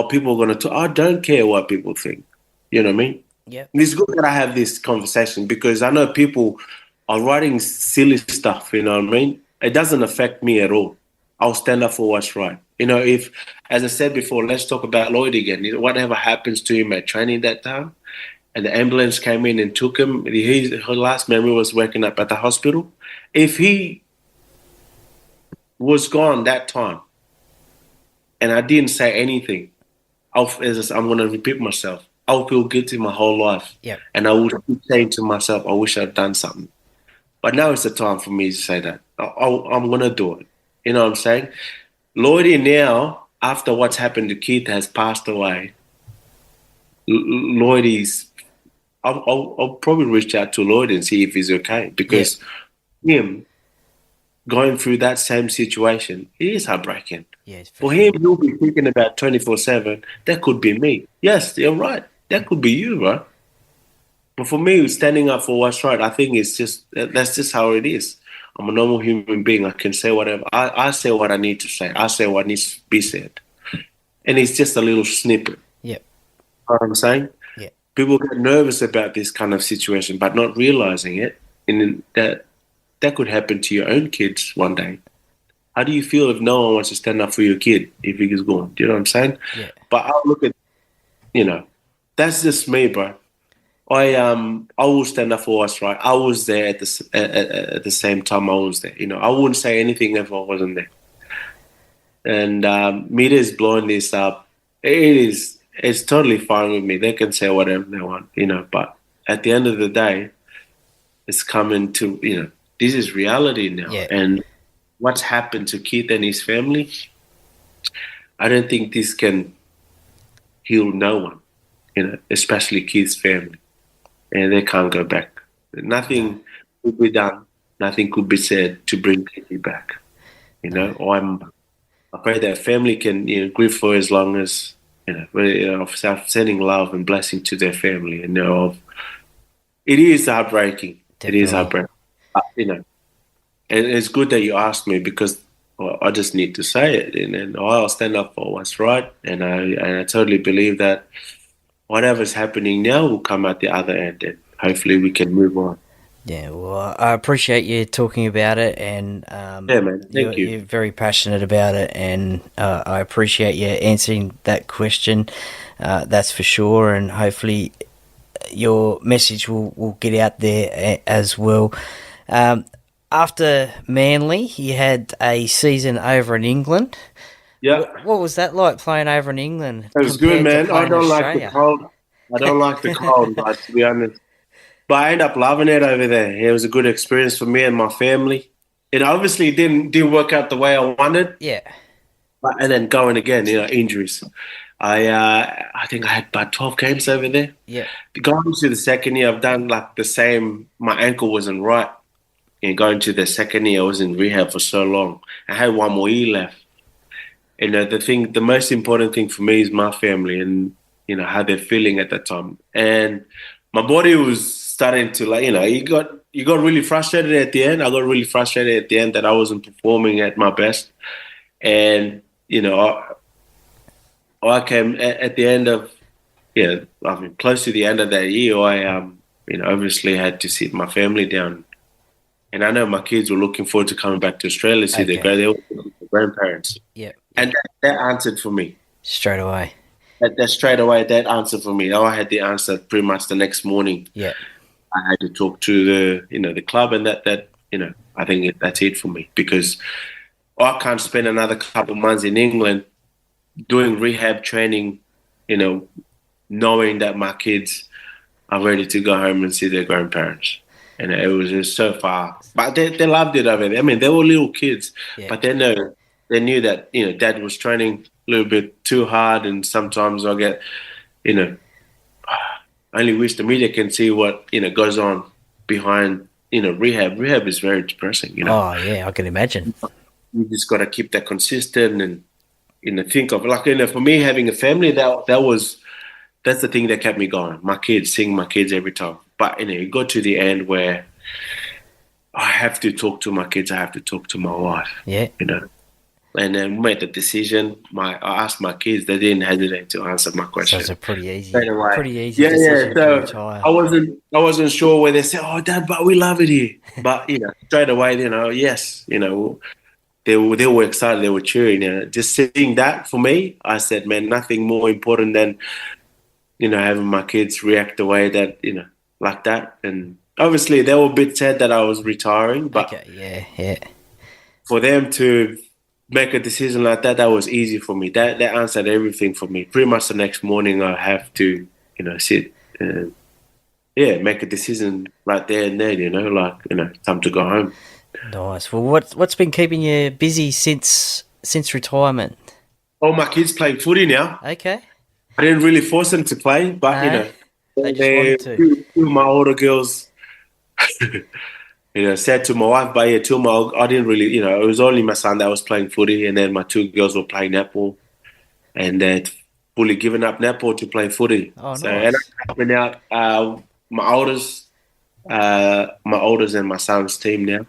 people are going to talk. I don't care what people think. You know what I mean? Yeah. It's good that I have this conversation, because I know people are writing silly stuff, you know what I mean? It doesn't affect me at all. I'll stand up for what's right. You know, if, as I said before, let's talk about Lloyd again. Whatever happens to him at training that time, and the ambulance came in and took him, her last memory was waking up at the hospital. If he was gone that time and I didn't say anything, I'm going to repeat myself. I'll feel guilty my whole life. Yeah. And I would keep saying to myself, I wish I'd done something. But now it's the time for me to say that. I'm going to do it. You know what I'm saying? Lloydie now, after what's happened to Keith, has passed away. Lloydie's... I'll probably reach out to Lloyd and see if he's okay, because him going through that same situation, it is heartbreaking. Yes, for him, he'll be thinking about 24/7. That could be me. Yes, you're right. That could be you, bro. But for me, standing up for what's right, I think that's just how it is. I'm a normal human being. I can say whatever. I say what I need to say. I say what needs to be said. And it's just a little snippet. Yep. You know what I'm saying? Yeah. People get nervous about this kind of situation, but not realizing it. And that could happen to your own kids one day. How do you feel if no one wants to stand up for your kid if he is gone? Do you know what I'm saying? Yeah. But I'll look at, that's just me, bro. I will stand up for what's right. I was there at the same time I was there. I wouldn't say anything if I wasn't there. And media's blowing this up. It's totally fine with me. They can say whatever they want, But at the end of the day, it's coming to this is reality now. Yeah. And what's happened to Keith and his family, I don't think this can heal no one, especially Keith's family. And they can't go back. Nothing could be done. Nothing could be said to bring Keith back. I pray that family can grieve for as long as of sending love and blessing to their family. And it is heartbreaking. Definitely. It is heartbreaking. But, and it's good that you asked me because I just need to say it, and I'll stand up for what's right. And I totally believe that whatever's happening now will come at the other end, and hopefully we can move on. Yeah, well, I appreciate you talking about it, and yeah, man, thank you. You're very passionate about it, and I appreciate you answering that question. That's for sure, and hopefully your message will get out there as well. After Manly, you had a season over in England. Yeah. What was that like playing over in England? It was good, man. I don't like the cold. But to be honest. But I ended up loving it over there. It was a good experience for me and my family. It obviously didn't work out the way I wanted. Yeah. And then going again, injuries. I think I had about 12 games over there. Yeah. Going to the second year, I've done like the same. My ankle wasn't right. And going to the second year, I was in rehab for so long. I had one more year left. And the most important thing for me is my family and, how they're feeling at that time. And my body was starting to you got really frustrated at the end. I got really frustrated at the end that I wasn't performing at my best. And, I came at the end of, close to the end of that year, I, obviously had to sit my family down. And I know my kids were looking forward to coming back to Australia to see their grandparents. Yeah. And that answered for me. Straight away. That straight away, that answered for me. I had the answer pretty much the next morning. Yeah. I had to talk to the club, and that I think that's it for me, because I can't spend another couple of months in England doing rehab training, knowing that my kids are ready to go home and see their grandparents. And it was just so far. But they loved it over there. I mean, they were little kids, but they knew that, Dad was training a little bit too hard, and sometimes I get, I only wish the media can see what, goes on behind, rehab. Rehab is very depressing, Oh, yeah, I can imagine. You just got to keep that consistent and, think of, for me, having a family, that's the thing that kept me going. My kids, seeing my kids every time. But, it got to the end where I have to talk to my kids. I have to talk to my wife. Yeah. And then we made the decision. I asked my kids. They didn't hesitate to answer my question. So it's a pretty easy Yeah. decision to So retire. I wasn't sure where they said, "Oh, Dad, but we love it here." But straight away, yes, they were excited. They were cheering. Just seeing that for me, I said, man, nothing more important than having my kids react the way that like that. And obviously, they were a bit sad that I was retiring. But yeah. For them to make a decision like that was easy for me. That answered everything for me. Pretty much the next morning, I have to, sit and, make a decision right there and then, time to go home. Nice. Well, what's been keeping you busy since retirement? All my kids playing footy now. Okay. I didn't really force them to play, but, they just wanted to. Two of my older girls, said to my wife, but I didn't really, it was only my son that was playing footy, and then my two girls were playing netball, and they'd fully given up netball to play footy. Oh, nice. So, and I'm helping out my oldest and my son's team now.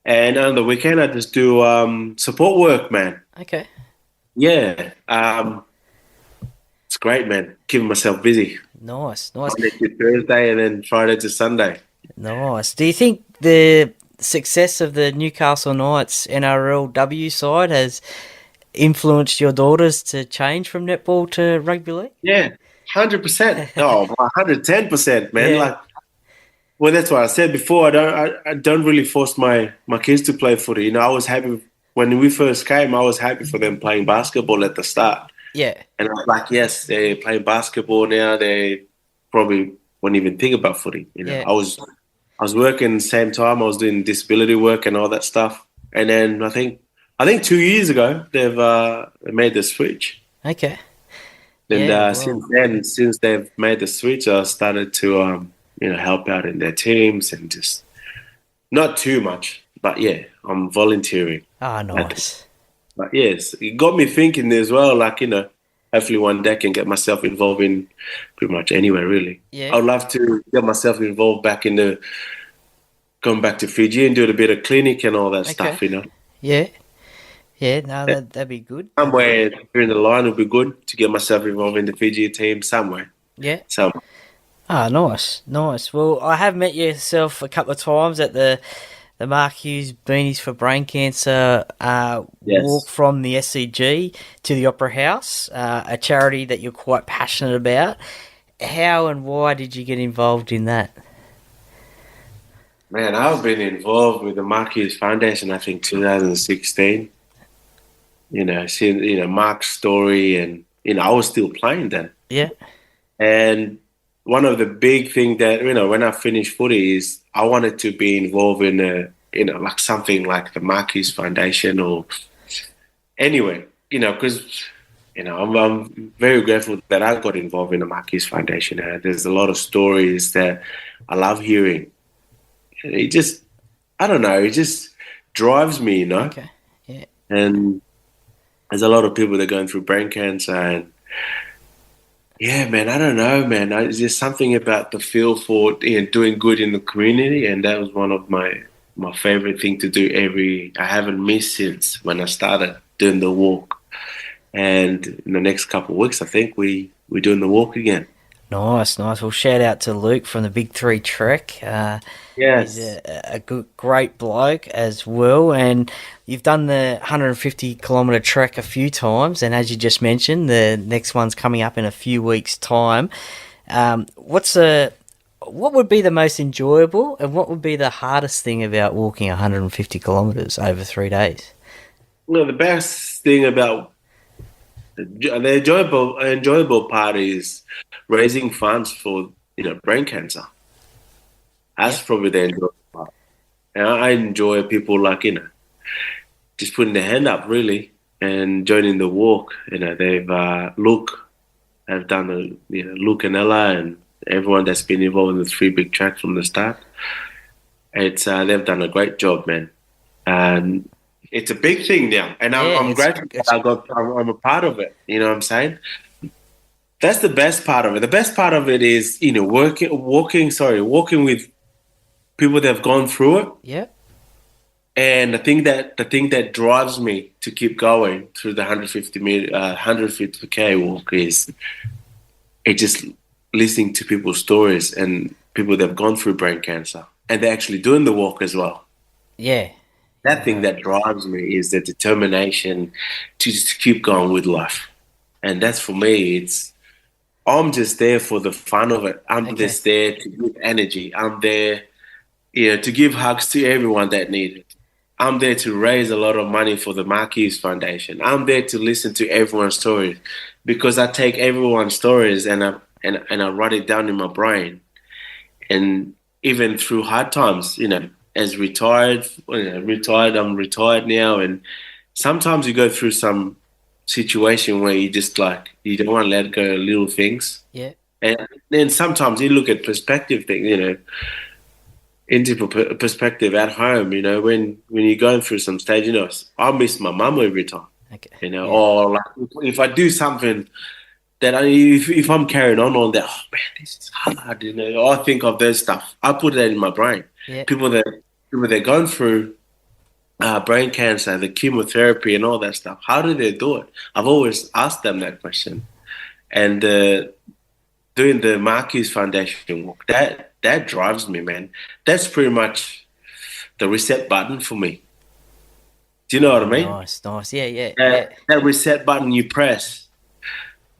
And on the weekend, I just do support work, man. Okay. Yeah. It's great, man. Keeping myself busy. Nice. Monday to Thursday and then Friday to Sunday. Nice. Do you think the success of the Newcastle Knights NRLW side has influenced your daughters to change from netball to rugby league? Yeah. 100%. Oh, 110%, man. Yeah. Like, well, that's what I said before. I don't really force my kids to play footy. You know, I was happy when we first came. I was happy for them playing basketball at the start, Yeah. and I was like, yes, they're playing basketball now. They probably won't even think about footy. You know, Yeah. I was working the same time. I was doing disability work and all that stuff. And then I think 2 years ago they've made the switch. Okay. And Yeah, since they've made the switch, I started to help out in their teams and just not too much, but yeah, I'm volunteering. Oh, nice. But yes, it got me thinking as well. Like, hopefully one day I can get myself involved in pretty much anywhere really. Yeah. I'd love to get myself involved going back to Fiji and doing a bit of clinic and all that stuff. Yeah. Yeah, no, that'd be good. Somewhere during the line would be good to get myself involved in the Fiji team somewhere. Yeah. Somewhere. Ah, nice. Well, I have met yourself a couple of times at the Mark Hughes Beanies for Brain Cancer Yes. walk from the SCG to the Opera House, a charity that you're quite passionate about. How and why did you get involved in that? Man, I've been involved with the Mark Hughes Foundation, I think 2016. Seeing, Mark's story and, I was still playing then. Yeah. And one of the big things that, when I finished footy is I wanted to be involved in like something like the Mark Hughes Foundation or anyway, because, I'm very grateful that I got involved in the Mark Hughes Foundation. There's a lot of stories that I love hearing. It just, I don't know, it just drives me, Okay. Yeah. And there's a lot of people that are going through brain cancer and yeah, man, I don't know, man. There's just something about the feel for doing good in the community, and that was one of my favorite thing to do. I haven't missed since when I started doing the walk, and in the next couple of weeks, I think we're doing the walk again. Nice. Well, shout out to Luke from the Big Three Trek. Yes. He's a good, great bloke as well. And you've done the 150-kilometre trek a few times. And as you just mentioned, the next one's coming up in a few weeks' time. What would be the most enjoyable and what would be the hardest thing about walking 150 kilometres over 3 days? Well, the best thing about the enjoyable part is raising funds for brain cancer. That's probably the enjoyable part. And I enjoy people like just putting their hand up really and joining the walk. They've Luke have done Luke and Ella and everyone that's been involved in the 3 big tracks from the start. It's they've done a great job, man. And it's a big thing now, and I'm grateful that I'm a part of it. You know what I'm saying? That's the best part of it. The best part of it is walking with people that have gone through it. Yeah. And the thing that drives me to keep going through the 150k walk is just listening to people's stories and people that have gone through brain cancer, and they're actually doing the walk as well. Yeah. That thing that drives me is the determination to just keep going with life. And that's for me, I'm just there for the fun of it. I'm just there to give energy. I'm there to give hugs to everyone that needs it. I'm there to raise a lot of money for the Mark Hughes Foundation. I'm there to listen to everyone's stories because I take everyone's stories and I write it down in my brain. And even through hard times, as I'm retired now, and sometimes you go through some situation where you just you don't want to let go of little things. Yeah. And then sometimes you look at perspective things, into perspective at home, when you're going through some stage, I miss my mum every time. Okay. Or if I do something that if I'm carrying on that, oh man, this is hard, I think of those stuff. I put that in my brain. Yeah. People that are going through brain cancer, the chemotherapy and all that stuff, how do they do it? I've always asked them that question. And doing the Mark Hughes Foundation work, that drives me, man. That's pretty much the reset button for me. Do you know what I mean? Nice. Yeah. That reset button you press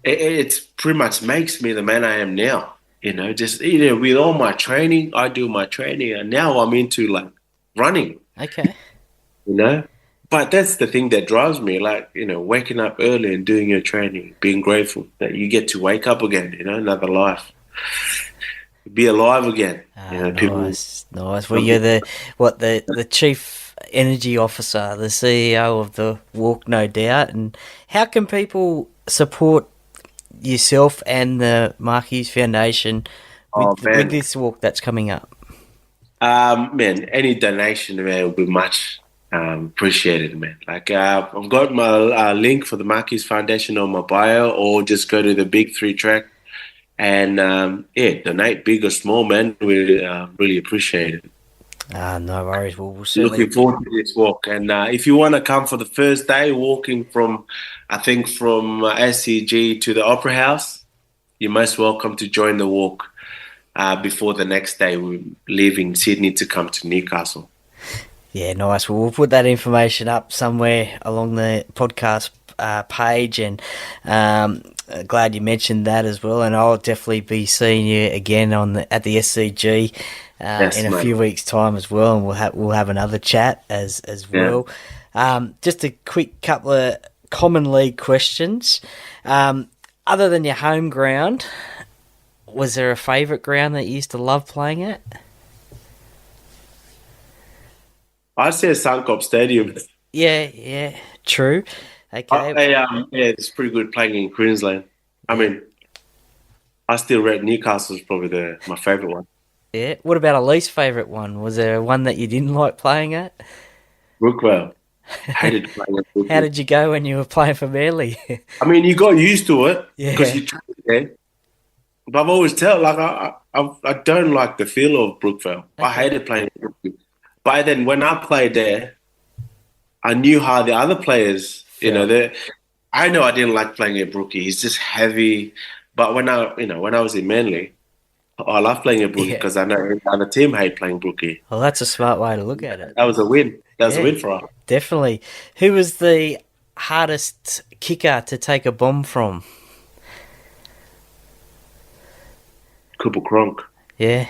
It's pretty much makes me the man I am now. Just with all my training, I do my training, and now I'm into like running. Okay. You know, but that's the thing that drives me. Like waking up early and doing your training, being grateful that you get to wake up again. Another life, be alive again. People. Nice. Well, you're the chief energy officer, the CEO of the walk, no doubt. And how can people support yourself and the Marquis Foundation with this walk that's coming up? Man, any donation, man, will be much appreciated, man. Like I've got my link for the Marquis Foundation on my bio, or just go to the Big Three track and donate, big or small, man. We really appreciate it. No worries. We'll certainly looking forward to this walk. And if you want to come for the first day, walking from SCG to the Opera House, you're most welcome to join the walk before the next day. We're leaving Sydney to come to Newcastle. Yeah, nice. Well, we'll put that information up somewhere along the podcast page, and glad you mentioned that as well. And I'll definitely be seeing you again at the SCG in a few weeks' time as well, and we'll have another chat as well. Just a quick couple of common league questions. Other than your home ground, was there a favourite ground that you used to love playing at? I'd say Suncorp Stadium. Yeah, true. Okay. It's pretty good playing in Queensland. I mean, I still rate Newcastle is probably my favourite one. Yeah. What about a least favourite one? Was there one that you didn't like playing at? Brookwell. Hated playing at Brookwell. How did you go when you were playing for Manly? I mean, you got used to it because you trained there. But I've always tell, like, I don't like the feel of Brookvale. Okay. I hated playing at Brookvale. But then when I played there, I knew how the other players, I know I didn't like playing at Brookie. He's just heavy. But when I was in Manly, I love playing at Brookie because I know the other team hate playing Brookie. Well, that's a smart way to look at it. That was a win. That was a win for us. Definitely. Who was the hardest kicker to take a bomb from? Cooper Cronk. Yeah.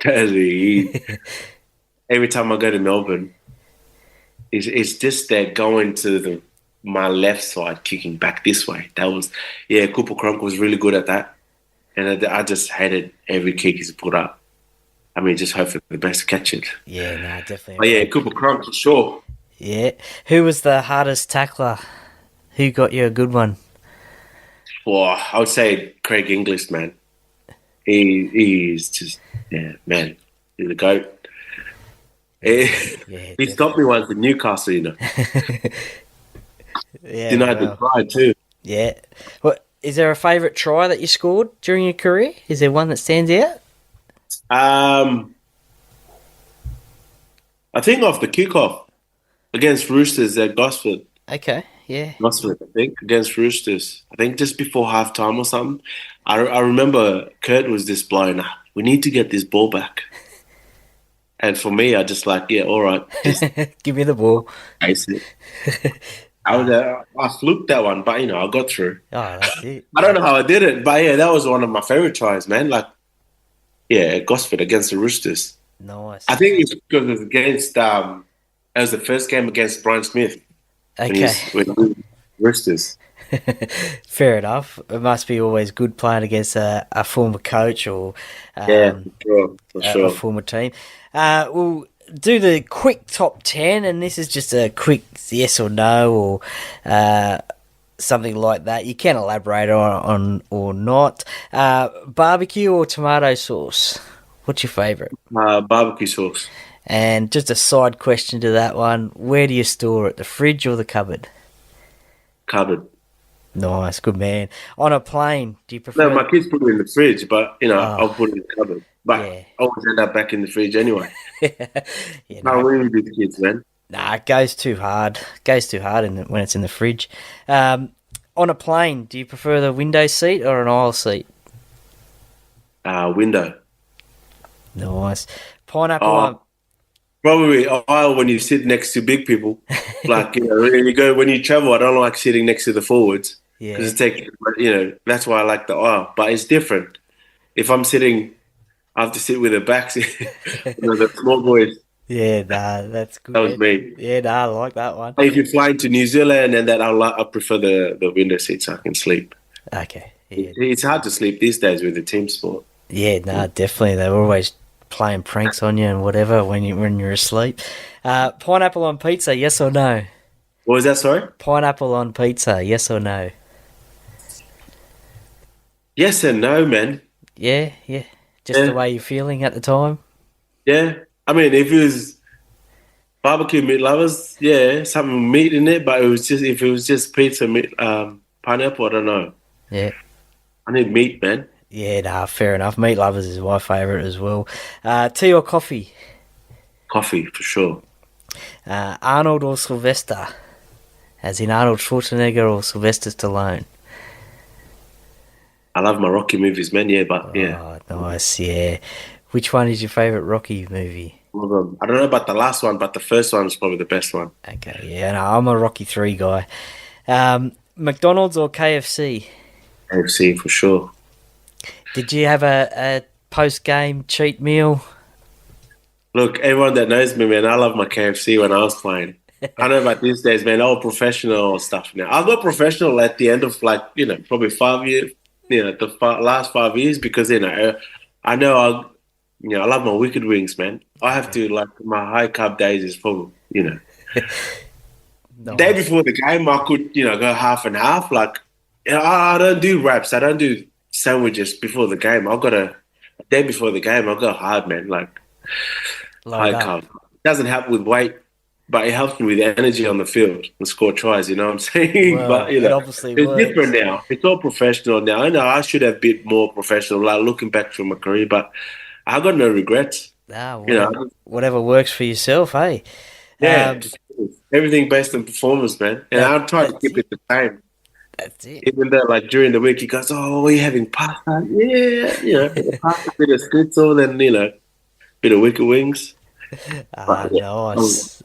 Every time I go to Melbourne, it's just that going to my left side, kicking back this way. Cooper Cronk was really good at that. And I just hated every kick he's put up. I mean, just hope for the best to catch it. Yeah, no, definitely. But yeah, Cooper Cronk for sure. Yeah. Who was the hardest tackler? Who got you a good one? Well, I would say Craig Inglis, man. He's just, man, he's a goat. He stopped me once in Newcastle, United try too. Yeah. Well, is there a favourite try that you scored during your career? Is there one that stands out? I think off the kickoff against Roosters at Gosford. Okay, yeah. Gosford, I think, against Roosters. I think just before halftime or something. I remember Kurt was just blowing up. We need to get this ball back. And for me, I just all right. Just give me the ball. Ace it. I fluked that one, but I got through. Oh, that's it. I don't know how I did it, but that was one of my favorite tries, man. Gosford against the Roosters. Nice. I think it's because it was against. It was the first game against Brian Smith. Okay. With Roosters. Fair enough. It must be always good playing against a former coach or for sure. A former team. We'll do the quick top 10, and this is just a quick yes or no or something like that. You can elaborate on or not. Barbecue or tomato sauce? What's your favourite? Barbecue sauce. And just a side question to that one, where do you store it, the fridge or the cupboard? Cupboard. Nice, good man. On a plane, do you prefer... No, my kids put it in the fridge, but, I'll put it in the cupboard. But I always end up back in the fridge anyway. How will these kids, man? Nah, it goes too hard. It goes too hard when it's in the fridge. On a plane, do you prefer the window seat or an aisle seat? Window. Nice. Pineapple... Probably aisle when you sit next to big people. When you travel, I don't like sitting next to the forwards. Yeah. Because it takes, that's why I like the aisle. But it's different. If I'm sitting, I have to sit with the backs, the small boys. Yeah, nah, that's That was good. me. Yeah, nah, I like that one. If you're flying to New Zealand and that, I prefer the window seat so I can sleep. Okay. Yeah. It's hard to sleep these days with the team sport. Yeah, nah, definitely. They were always playing pranks on you and whatever when you're asleep. Pineapple on pizza, yes or no? What was that, sorry? Pineapple on pizza, yes or no? Yes and no, man. Yeah. Just Yeah. the way you're feeling at the time. Yeah. I mean, if it was barbecue meat lovers, yeah, something meat in it, but if it was just pizza meat, pineapple, I don't know. Yeah. I need meat, man. Yeah, nah, fair enough. Meat lovers is my favourite as well. Tea or coffee? Coffee, for sure. Arnold or Sylvester? As in Arnold Schwarzenegger or Sylvester Stallone? I love my Rocky movies, man. Yeah, but yeah. Oh, nice, yeah. Which one is your favourite Rocky movie? I don't know about the last one, but the first one is probably the best one. Okay, yeah, no, I'm a Rocky 3 guy. McDonald's or KFC? KFC, for sure. Did you have a post-game cheat meal? Look, everyone that knows me, man, I love my KFC when I was playing. I know about these days, man, all professional stuff now. I got professional at the end of probably 5 years, last 5 years because, I know I love my wicked wings, man. I have to, my high carb days is probably, Nice. Day before the game, I could, go half and half. I don't do wraps. I don't do sandwiches before the game. A day before the game, I'll go hard, man, Load high up. carb. It doesn't help with weight, but it helps me with energy on the field and score tries, you know what I'm saying? Well, but, it obviously it's works. different now. It's all professional now. I know I should have been more professional, looking back through my career, but I got no regrets. Whatever works for yourself, hey? Yeah, everything based on performance, man. And I'll try to keep it the same. That's it. Even though, during the week, he goes, "Oh, are you having pasta?" Yeah, pasta, bit of schnitzel, then bit of wicked wings. Nice.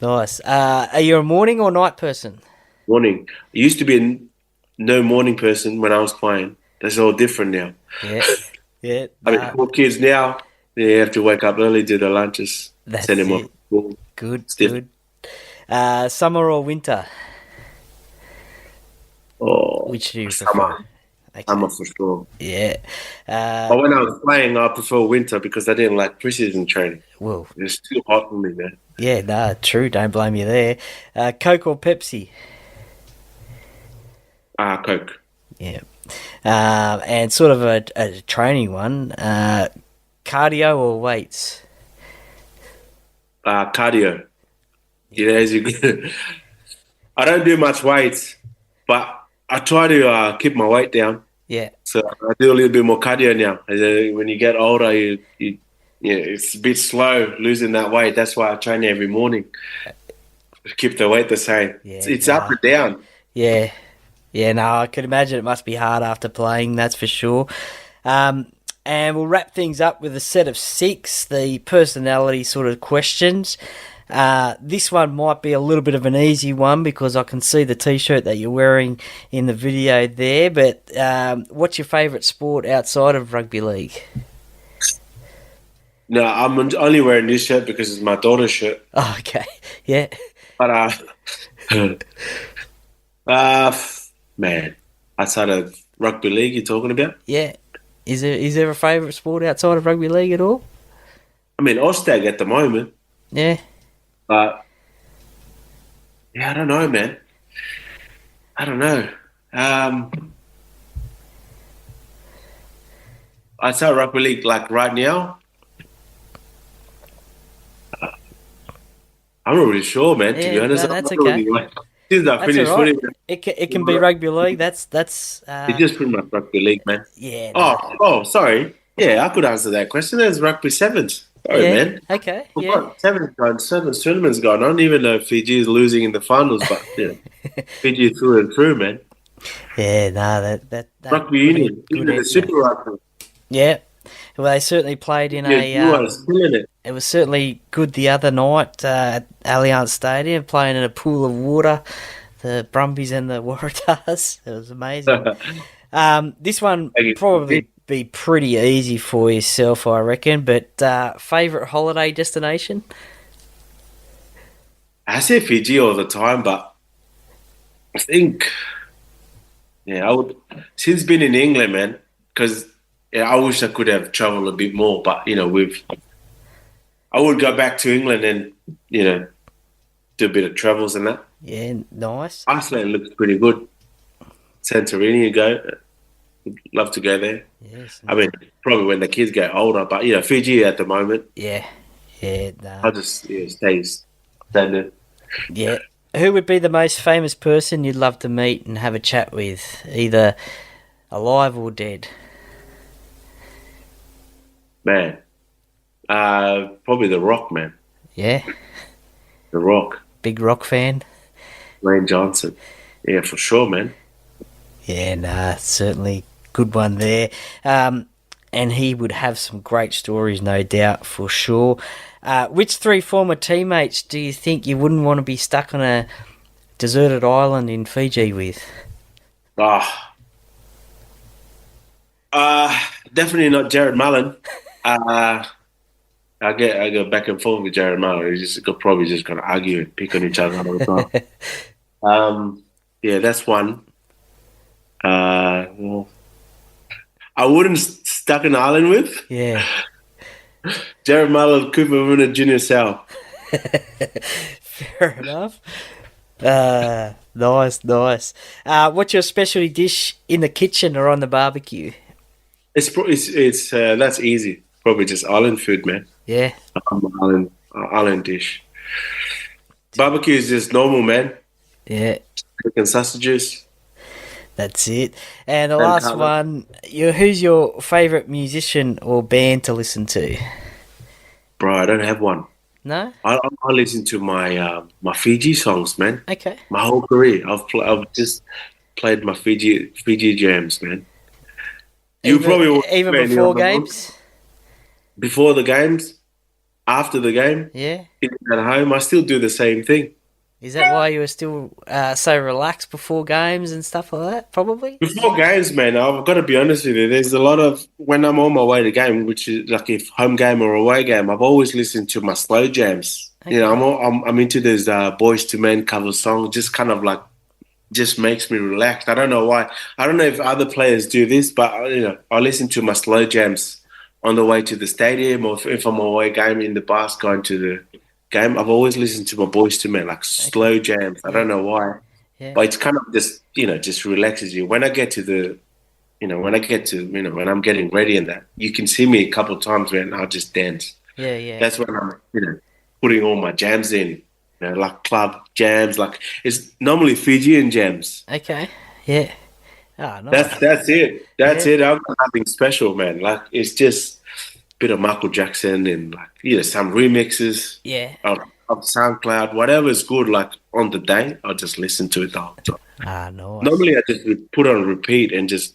Nice. Are you a morning or night person? Morning. I used to be a no morning person when I was playing. That's all different now. Yeah. Yeah. I mean, 4 kids now, they have to wake up early, do their lunches, That's send them it. off to school. Good. Stiff. Good. Summer or winter? Oh, Which do you prefer? summer. Okay. Summer for sure. Yeah. But when I was playing, I prefer winter because I didn't like preseason training. Well, It's too hot for me, man. yeah, nah, true. Don't blame you there. Coke or Pepsi? Coke. Yeah. And sort of a training one. Cardio or weights? Cardio. As you I don't do much weights, but I try to keep my weight down. Yeah. So I do a little bit more cardio now. When you get older, it's a bit slow losing that weight. That's why I train every morning. Keep the weight the same. Yeah, It's up and down. Yeah. Yeah, no, I can imagine it must be hard after playing, that's for sure. And we'll wrap things up with a set of 6, the personality sort of questions. This one might be a little bit of an easy one because I can see the T-shirt that you're wearing in the video there. But what's your favourite sport outside of rugby league? No, I'm only wearing this shirt because it's my daughter's shirt. Oh, okay, yeah. But man, outside of rugby league, you're talking about? Yeah. Is there a favourite sport outside of rugby league at all? I mean, Ostag at the moment. Yeah. But yeah, I don't know, man. I don't know. I'd say rugby league, right now. I'm not really sure, man. To be Yeah, honest, no, that's I'm not okay. really, since I That's finished all right. footy, It can be rugby league. That's it's just pretty much rugby league, man. yeah. No. Oh, sorry. Yeah, I could answer that question. There's rugby sevens. Sorry, Yeah, man. okay, yeah. Seven tournaments going on, even though Fiji is losing in the finals, but Fiji through and through, man. Yeah, no, that Rugby union, good even the answer. super rugby. Yeah. Well, they certainly played in You are still in it. it was certainly good the other night at Allianz Stadium, playing in a pool of water. the Brumbies and the Waratahs. It was amazing. This one probably be pretty easy for yourself, I reckon. But favourite holiday destination? I say Fiji all the time, but I think, I would, since being in England, man, because I wish I could have traveled a bit more, but, I would go back to England and, do a bit of travels and that. Yeah, nice. Iceland looks pretty good. Santorini, you go. Would love to go there. Yes. I mean, probably when the kids get older, but, Fiji at the moment. Yeah. Nah. I'll just stay there. Yeah. Who would be the most famous person you'd love to meet and have a chat with, either alive or dead? Man, probably The Rock, man. Yeah? The Rock. Big Rock fan? Lane Johnson. Yeah, for sure, man. Yeah, nah, certainly good one there. And he would have some great stories, no doubt, for sure. Which three former teammates do you think you wouldn't want to be stuck on a deserted island in Fiji with? Definitely not Jared Mullen. I go back and forth with Jared Mullen. He's probably just going to argue and pick on each other all the time. That's one. I wouldn't stuck an island with. Yeah. Jared Mullen, Cooper Wooner, Junior Sal. Fair enough. Nice. What's your specialty dish in the kitchen or on the barbecue? It's that's easy. Probably just island food, man. Yeah. Island dish. Barbecue is just normal, man. Yeah. Chicken sausages. That's it. And the last one, who's your favourite musician or band to listen to? Bro, I don't have one. No? I listen to my Fiji songs, man. Okay. My whole career, I've just played my Fiji jams, man. Even before games? Before the games, after the game, yeah. At home, I still do the same thing. Is that why you were still so relaxed before games and stuff like that, probably? Before games, man, I've got to be honest with you, there's a lot of, when I'm on my way to game, which is like if home game or away game, I've always listened to my slow jams. Okay. I'm into this Boys to Men cover song, just kind of like, just makes me relaxed. I don't know why. I don't know if other players do this, but, I listen to my slow jams on the way to the stadium, or if I'm away game in the bus going to the game, I've always listened to my Boys to Men, like slow jams. I don't know why, but it's kind of just, just relaxes you. When I get to when I'm getting ready and that, you can see me a couple of times when I'll just dance. Yeah. That's when I'm, putting all my jams in, like club jams, like it's normally Fijian jams. Okay. Yeah. Oh, nice. That's it. That's it. I've got nothing special, man. Like it's just a bit of Michael Jackson and like some remixes. Yeah. Of SoundCloud, whatever's good. Like on the day, I'll just listen to it the whole time. Nice. Normally, I just put on repeat and just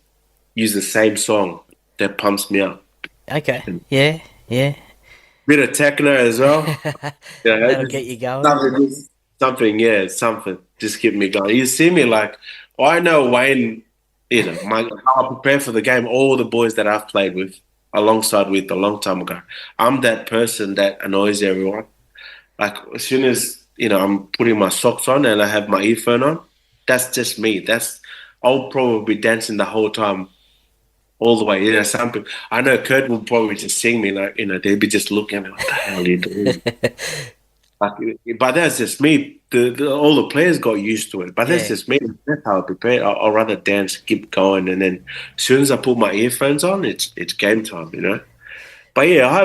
use the same song that pumps me up. Okay. Yeah. Bit of techno as well. That'll get you going. Something just keep me going. You see me like, I know Wayne. How I prepare for the game, all the boys that I've played with, alongside with a long time ago, I'm that person that annoys everyone. Like, as soon as, I'm putting my socks on and I have my earphone on, that's just me. I'll probably be dancing the whole time, all the way. Some people, I know Kurt will probably just sing me, like, they'd be just looking at me, what the hell are you doing? But that's just me. All the players got used to it. But that's just me. That's how I prepare. I'll rather dance, keep going, and then as soon as I put my earphones on, it's game time, But yeah, I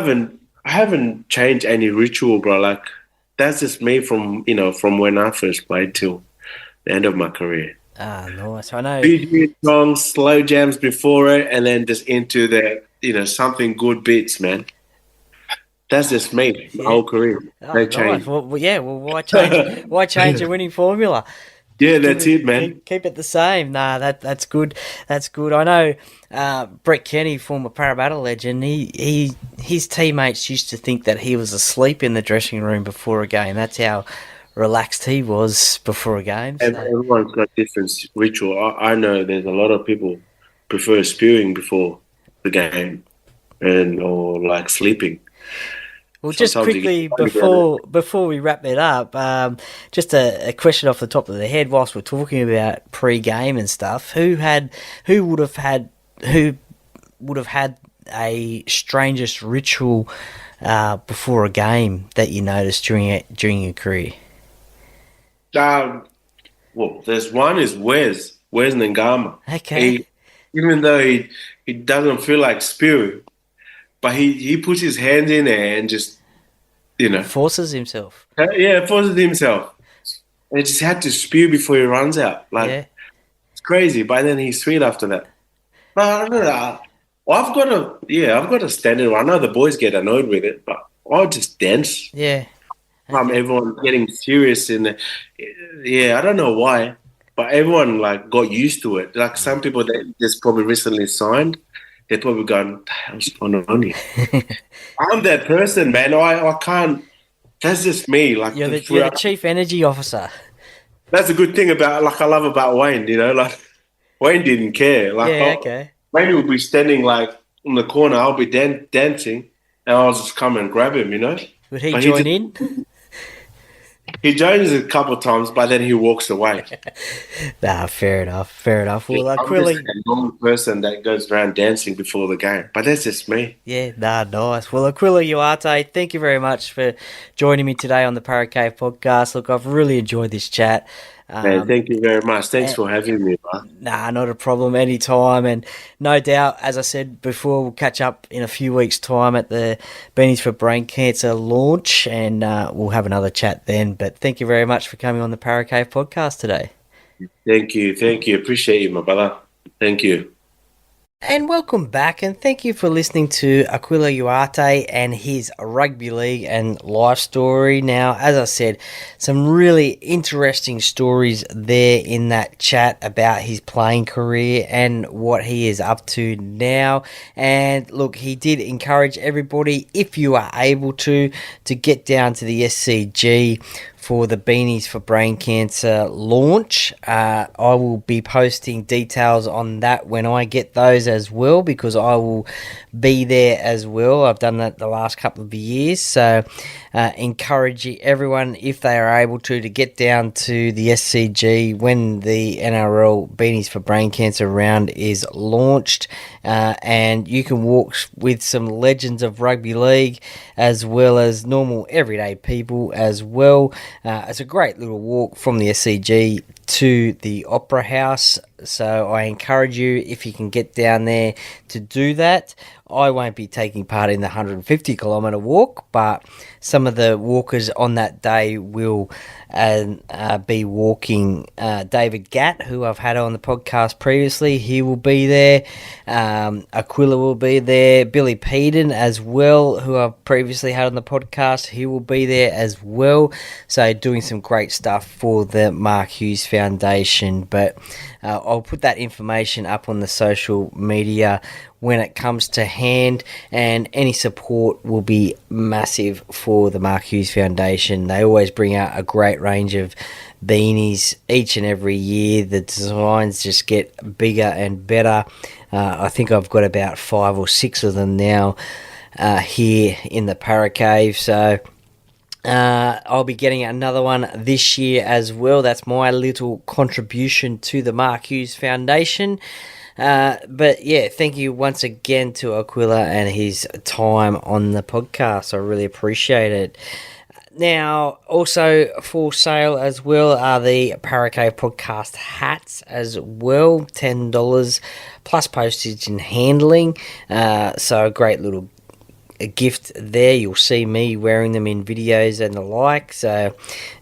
haven't changed any ritual, bro. Like that's just me from when I first played till the end of my career. Ah, nice. I know. Fiji songs, slow jams before it, and then just into the something good beats, man. That's just me, my whole career. No change. Well, why change? Why change a winning formula? Yeah, that's it, man. Keep it the same. Nah, that's good. That's good. I know Brett Kenny, former Parramatta legend, his teammates used to think that he was asleep in the dressing room before a game. That's how relaxed he was before a game. So. Everyone's got different ritual. I know there's a lot of people prefer spewing before the game or like sleeping. Well, just Sometimes you quickly get together. before we wrap it up, just a question off the top of the head whilst we're talking about pre-game and stuff. Who would have had a strangest ritual before a game that you noticed during your career? Well, there's one is Wes Ngama. Okay. Even though he doesn't feel like spewing, but he puts his hands in there and just, Forces himself. Forces himself. And he just had to spew before he runs out. It's crazy. But then he's sweet after that. But I don't know. I've got a standard. I know the boys get annoyed with it, but I'll just dance. Yeah. Everyone getting serious I don't know why, but everyone got used to it. Like some people that just probably recently signed, they're probably going, "What's going on here?" I'm that person, man. I can't. That's just me. You're the chief energy officer. That's a good thing about I love about Wayne. Wayne didn't care. Okay. Maybe we'll be standing in the corner. I'll be dancing, and I'll just come and grab him. Would he join in? He joins a couple of times, but then he walks away. Nah, fair enough. Well, I'm just a normal person that goes around dancing before the game, but that's just me. Yeah, nice. Well, Akuila Uate, thank you very much for joining me today on the Para Cave podcast. Look, I've really enjoyed this chat. Thank you very much. Thanks for having me, man. Nah, not a problem. Anytime. And no doubt, as I said before, we'll catch up in a few weeks' time at the Beanies for Brain Cancer launch, and we'll have another chat then. But thank you very much for coming on the Para Cave podcast today. Thank you. Appreciate you, my brother. Thank you. And welcome back, and thank you for listening to Akuila Uate and his rugby league and life story. Now, as I said, some really interesting stories there in that chat about his playing career and what he is up to now. And look, he did encourage everybody, if you are able to get down to the SCG for the Beanies for Brain Cancer launch. I will be posting details on that when I get those as well, because I will be there as well. I've done that the last couple of years, so encourage everyone, if they are able to get down to the SCG when the NRL Beanies for Brain Cancer round is launched, and you can walk with some legends of rugby league as well as normal everyday people as well. It's a great little walk from the SCG to the Opera House, so I encourage you, if you can get down there, to do that. I won't be taking part in the 150 kilometre walk, but some of the walkers on that day will be walking. David Gatt, who I've had on the podcast previously, he will be there. Akuila will be there. Billy Peden as well, who I've previously had on the podcast, he will be there as well. So doing some great stuff for the Mark Hughes Foundation. But I'll put that information up on the social media when it comes to hand, and any support will be massive for the Mark Hughes Foundation. They always bring out a great range of beanies each and every year. The designs just get bigger and better. I think I've got about 5 or 6 of them now here in the Para Cave, so I'll be getting another one this year as well. That's my little contribution to the Mark Hughes Foundation. But yeah, thank you once again to Akuila and his time on the podcast. I really appreciate it. Now, also for sale as well are the Para Cave podcast hats as well, $10 plus postage and handling. So a great little gift there. You'll see me wearing them in videos and the like. So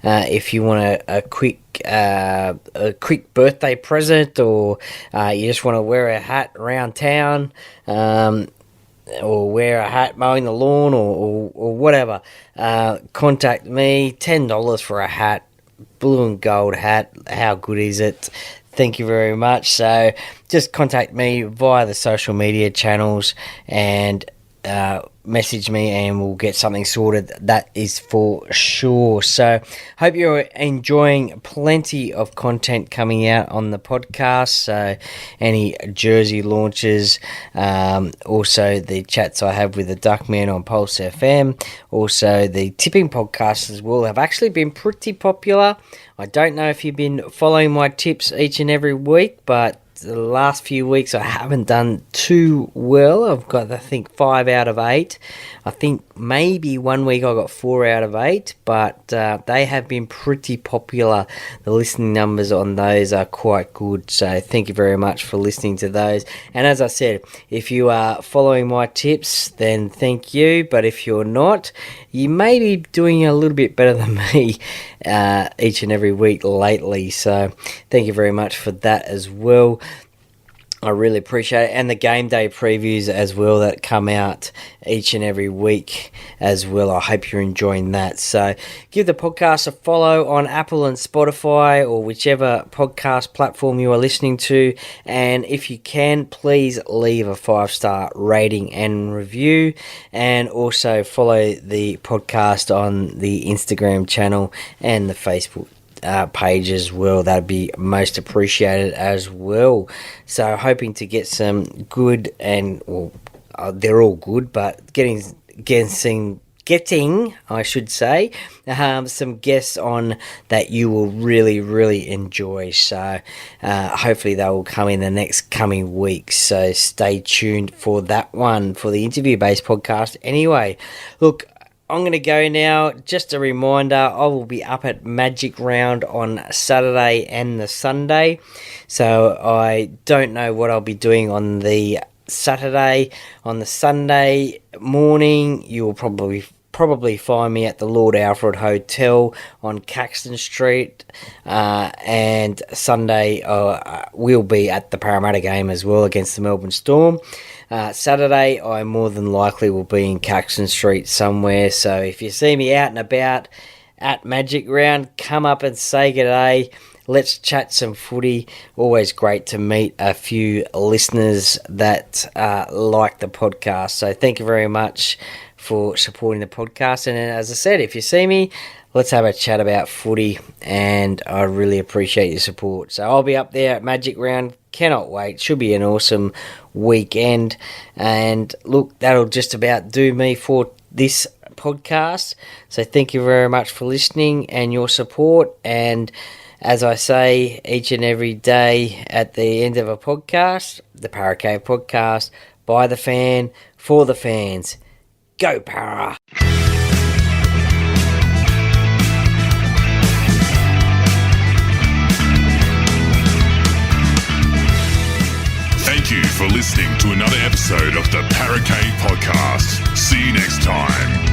if you want a quick birthday present, or you just want to wear a hat around town, or wear a hat mowing the lawn, or whatever, contact me. $10 for a hat, blue and gold hat. How good is it? Thank you very much. So just contact me via the social media channels, and message me and we'll get something sorted. That is for sure. So hope you're enjoying plenty of content coming out on the podcast. So any jersey launches, also the chats I have with the Duckman on Pulse FM, also the tipping podcasts as well have actually been pretty popular. I don't know if you've been following my tips each and every week, but the last few weeks I haven't done too well. I've got, I think, 5 out of 8. I think maybe one week I got 4 out of 8, but they have been pretty popular. The listening numbers on those are quite good, so thank you very much for listening to those. And as I said, if you are following my tips, then thank you, but if you're not, you may be doing a little bit better than me each and every week lately, so thank you very much for that as well. I really appreciate it. And the game day previews as well that come out each and every week as well. I hope you're enjoying that. So give the podcast a follow on Apple and Spotify or whichever podcast platform you are listening to. And if you can, please leave a 5-star rating and review. And also follow the podcast on the Instagram channel and the Facebook page as well. That'd be most appreciated as well. So hoping to get some good and they're all good, but getting I should say some guests on that you will really enjoy. So hopefully they will come in the next coming weeks, so stay tuned for that one, for the interview based podcast. Anyway, look, I'm going to go now. Just a reminder, I will be up at Magic Round on Saturday and the Sunday. So I don't know what I'll be doing on the Saturday. On the Sunday morning, you will probably find me at the Lord Alfred Hotel on Caxton Street. And Sunday, we'll be at the Parramatta game as well against the Melbourne Storm. Saturday, I more than likely will be in Caxton Street somewhere. So if you see me out and about at Magic Round, come up and say g'day. Let's chat some footy. Always great to meet a few listeners that like the podcast. So thank you very much for supporting the podcast. And as I said, if you see me, let's have a chat about footy, and I really appreciate your support. So I'll be up there at Magic Round. Cannot wait. Should be an awesome weekend. And look, that'll just about do me for this podcast. So thank you very much for listening and your support. And as I say each and every day at the end of a podcast, the Para Cave podcast, by the fan, for the fans. Go Para! Thank you for listening to another episode of the Para Cave Podcast. See you next time.